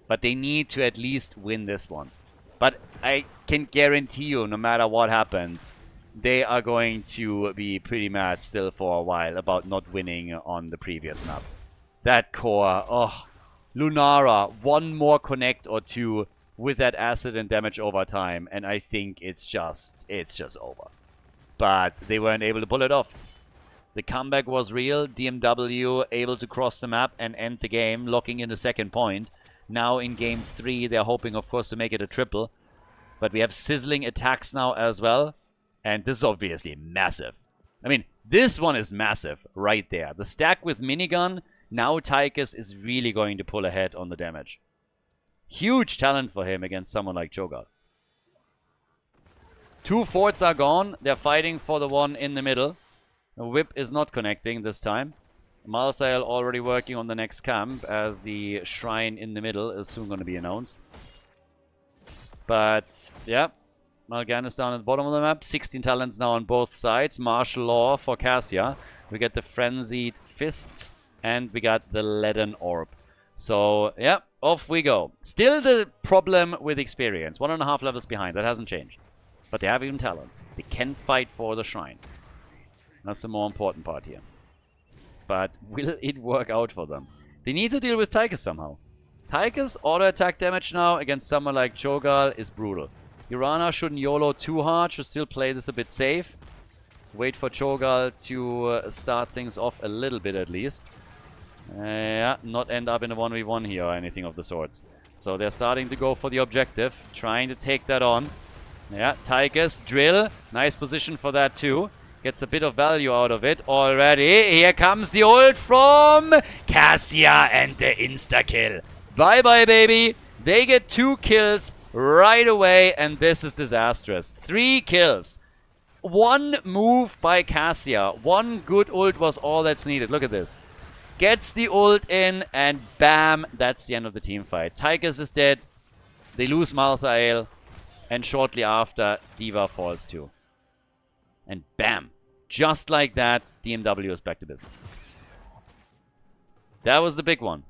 But they need to at least win this one. But I can guarantee you, no matter what happens, they are going to be pretty mad still for a while about not winning on the previous map. That core, oh, Lunara, one more connect or two with that acid and damage over time, and I think it's just over. But they weren't able to pull it off. The comeback was real. DMW able to cross the map and end the game, locking in the second point. Now in game 3, they're hoping, of course, to make it a triple. But we have sizzling attacks now as well. And this is obviously massive. I mean, this one is massive right there. The stack with minigun. Now Tychus is really going to pull ahead on the damage. Huge talent for him against someone like Cho'Gath. 2 forts are gone. They're fighting for the one in the middle. The whip is not connecting this time. Malthael already working on the next camp, as the shrine in the middle is soon going to be announced. But, yeah. Mal'Ganis down at the bottom of the map. 16 talents now on both sides. Martial law for Cassia. We get the frenzied fists. And we got the leaden orb. So, yeah, off we go. Still the problem with experience. 1.5 levels behind. That hasn't changed. But they have even talents. They can fight for the shrine. That's the more important part here. But will it work out for them? They need to deal with Tychus somehow. Tychus auto-attack damage now against someone like Cho'Gath is brutal. Urana shouldn't YOLO too hard. Should still play this a bit safe. Wait for Cho'Gath to start things off a little bit at least. Yeah, not end up in a 1v1 here or anything of the sorts. So they're starting to go for the objective. Trying to take that on. Yeah, Tychus, drill. Nice position for that too. Gets a bit of value out of it already. Here comes the ult from Cassia and the insta-kill. Bye-bye, baby. They get 2 kills right away, and this is disastrous. 3 kills. 1 move by Cassia. 1 good ult was all that's needed. Look at this. Gets the ult in, and bam, that's the end of the team fight. Tychus is dead. They lose Malthael, and shortly after, D.Va falls too. And bam, just like that, DMW is back to business. That was the big one.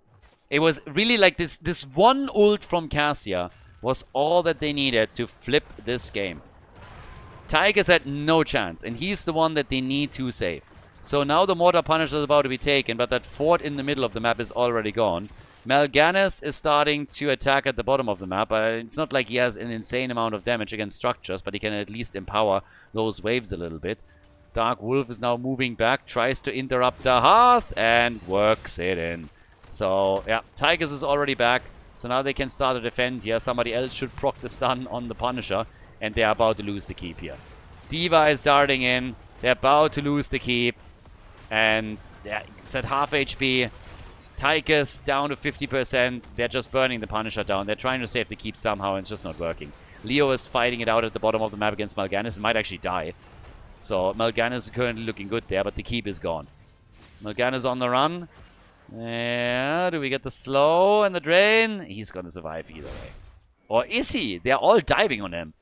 It was really like this one ult from Cassia was all that they needed to flip this game. Tychus had no chance, and he's the one that they need to save. So now the Mortar Punisher is about to be taken, but that fort in the middle of the map is already gone. Mal'Ganis is starting to attack at the bottom of the map. It's not like he has an insane amount of damage against structures, but he can at least empower those waves a little bit. Dark Wolf is now moving back, tries to interrupt the Hearth, and works it in. So, yeah, Tychus is already back. So now they can start to defend here. Somebody else should proc the stun on the Punisher, and they're about to lose the keep here. D.Va is darting in. They're about to lose the keep. And, yeah, it's at half HP. Tychus down to 50%. They're just burning the Punisher down. They're trying to save the keep somehow, and it's just not working. Leo is fighting it out at the bottom of the map against Mal'Ganis and might actually die. So Mal'Ganis is currently looking good there, but the keep is gone. Mal'Ganis on the run. Yeah, do we get the slow and the drain? He's gonna survive either way. Or is he? They're all diving on him.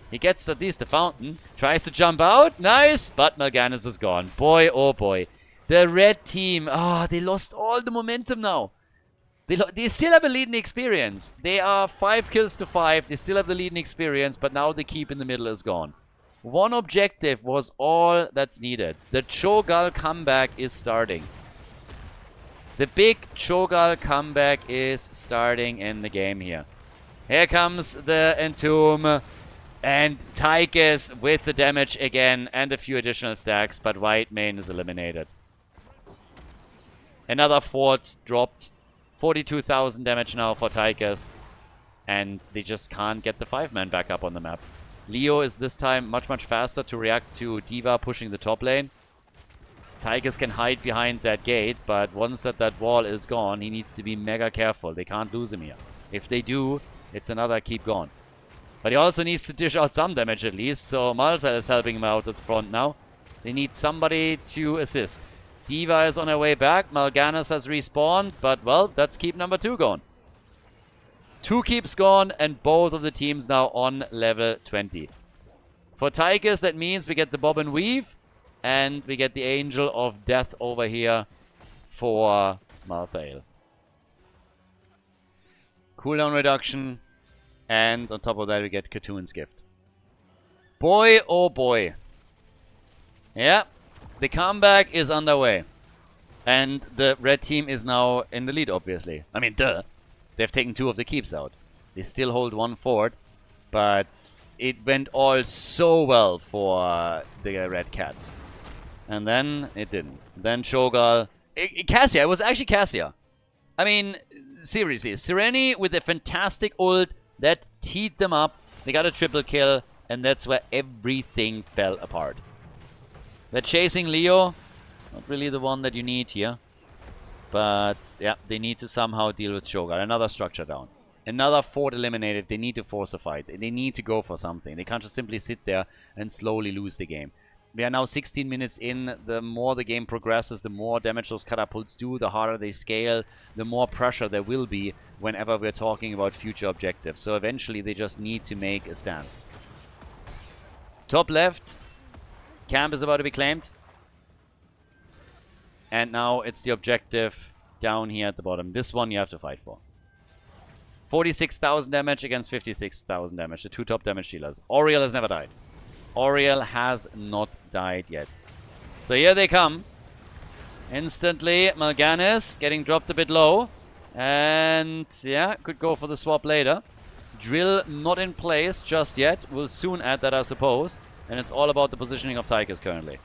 He gets at least the fountain. Tries to jump out. Nice, but Mal'Ganis is gone. Boy, oh boy. The red team, they lost all the momentum now. They still have a lead in experience. They are 5 kills to 5. They still have the lead in experience, but now the keep in the middle is gone. One objective was all that's needed. The Cho'Gath comeback is starting. The big Cho'Gath comeback is starting in the game here. Here comes the Entomb. And Tychus with the damage again and a few additional stacks, but White Mane is eliminated. Another fort dropped. 42,000 damage now for Tychus. And they just can't get the 5-man back up on the map. Leo is this time much faster to react to D.Va pushing the top lane. Tychus can hide behind that gate, but once that wall is gone, he needs to be mega careful. They can't lose him here. If they do, it's another keep gone. But he also needs to dish out some damage at least, so Malta is helping him out at the front now. They need somebody to assist. D.Va is on her way back. Mal'Ganis has respawned, but, well, that's keep number 2 gone. 2 keeps gone, and both of the teams now on level 20. For Tychus, that means we get the Bob and Weave, and we get the Angel of Death over here for Malthael. Cooldown reduction, and on top of that we get Katoon's Gift. Boy, oh boy. Yeah, the comeback is underway. And the red team is now in the lead, obviously. I mean, duh. They've taken 2 of the keeps out. They still hold 1 fort, but it went all so well for the Red Cats. And then it didn't. Then Shogal... Cassia, it was actually Cassia. I mean, seriously, Sireni with a fantastic ult that teed them up. They got a triple kill, and that's where everything fell apart. They're chasing Leo. Not really the one that you need here. But, yeah, they need to somehow deal with Shogal. Another structure down. Another fort eliminated. They need to force a fight. They need to go for something. They can't just simply sit there and slowly lose the game. We are now 16 minutes in. The more the game progresses, the more damage those catapults do, the harder they scale, the more pressure there will be whenever we're talking about future objectives. So eventually they just need to make a stand. Top left. Camp is about to be claimed. And now it's the objective down here at the bottom. This one you have to fight for. 46,000 damage against 56,000 damage. The 2 top damage dealers. Oriel has never died. Oriel has not died yet. So here they come. Instantly, Mal'Ganis getting dropped a bit low. And yeah, could go for the swap later. Drill not in place just yet. We'll soon add that, I suppose. And it's all about the positioning of Tychus currently.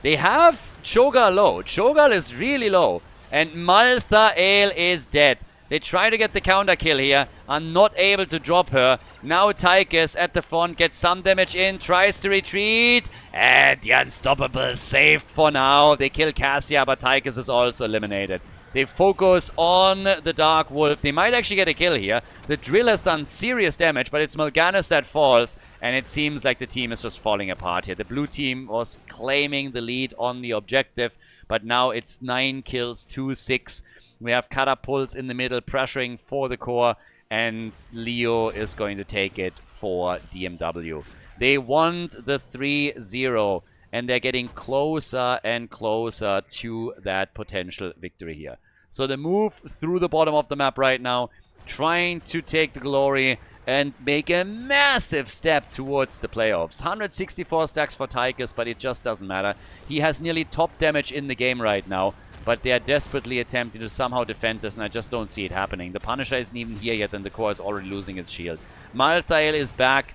They have Cho'Gall low. Cho'Gall is really low. And Malthael is dead. They try to get the counter kill here, are not able to drop her. Now Tychus at the front gets some damage in, tries to retreat, and the Unstoppable safe for now. They kill Cassia, but Tychus is also eliminated. They focus on the Dark Wolf. They might actually get a kill here. The Drill has done serious damage, but it's Mal'Ganis that falls, and it seems like the team is just falling apart here. The blue team was claiming the lead on the objective, but now it's 9 kills, 2-6. We have catapults in the middle pressuring for the core, and Leo is going to take it for DMW. They want the 3-0, and they're getting closer and closer to that potential victory here. So the move through the bottom of the map right now, trying to take the glory and make a massive step towards the playoffs. 164 stacks for Tychus, but it just doesn't matter. He has nearly top damage in the game right now. But they are desperately attempting to somehow defend this, and I just don't see it happening. The Punisher isn't even here yet, and the core is already losing its shield. Malthael is back.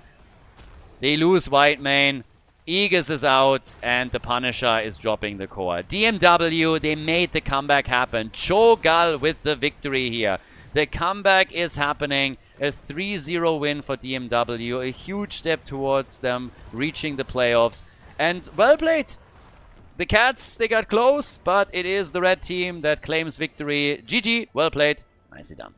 They lose Whitemane. Aegis is out, and the Punisher is dropping the core. DMW, they made the comeback happen. Cho'Gall with the victory here. The comeback is happening. A 3-0 win for DMW. A huge step towards them reaching the playoffs. And well played. The Cats, they got close, but it is the red team that claims victory. GG, well played, nicely done.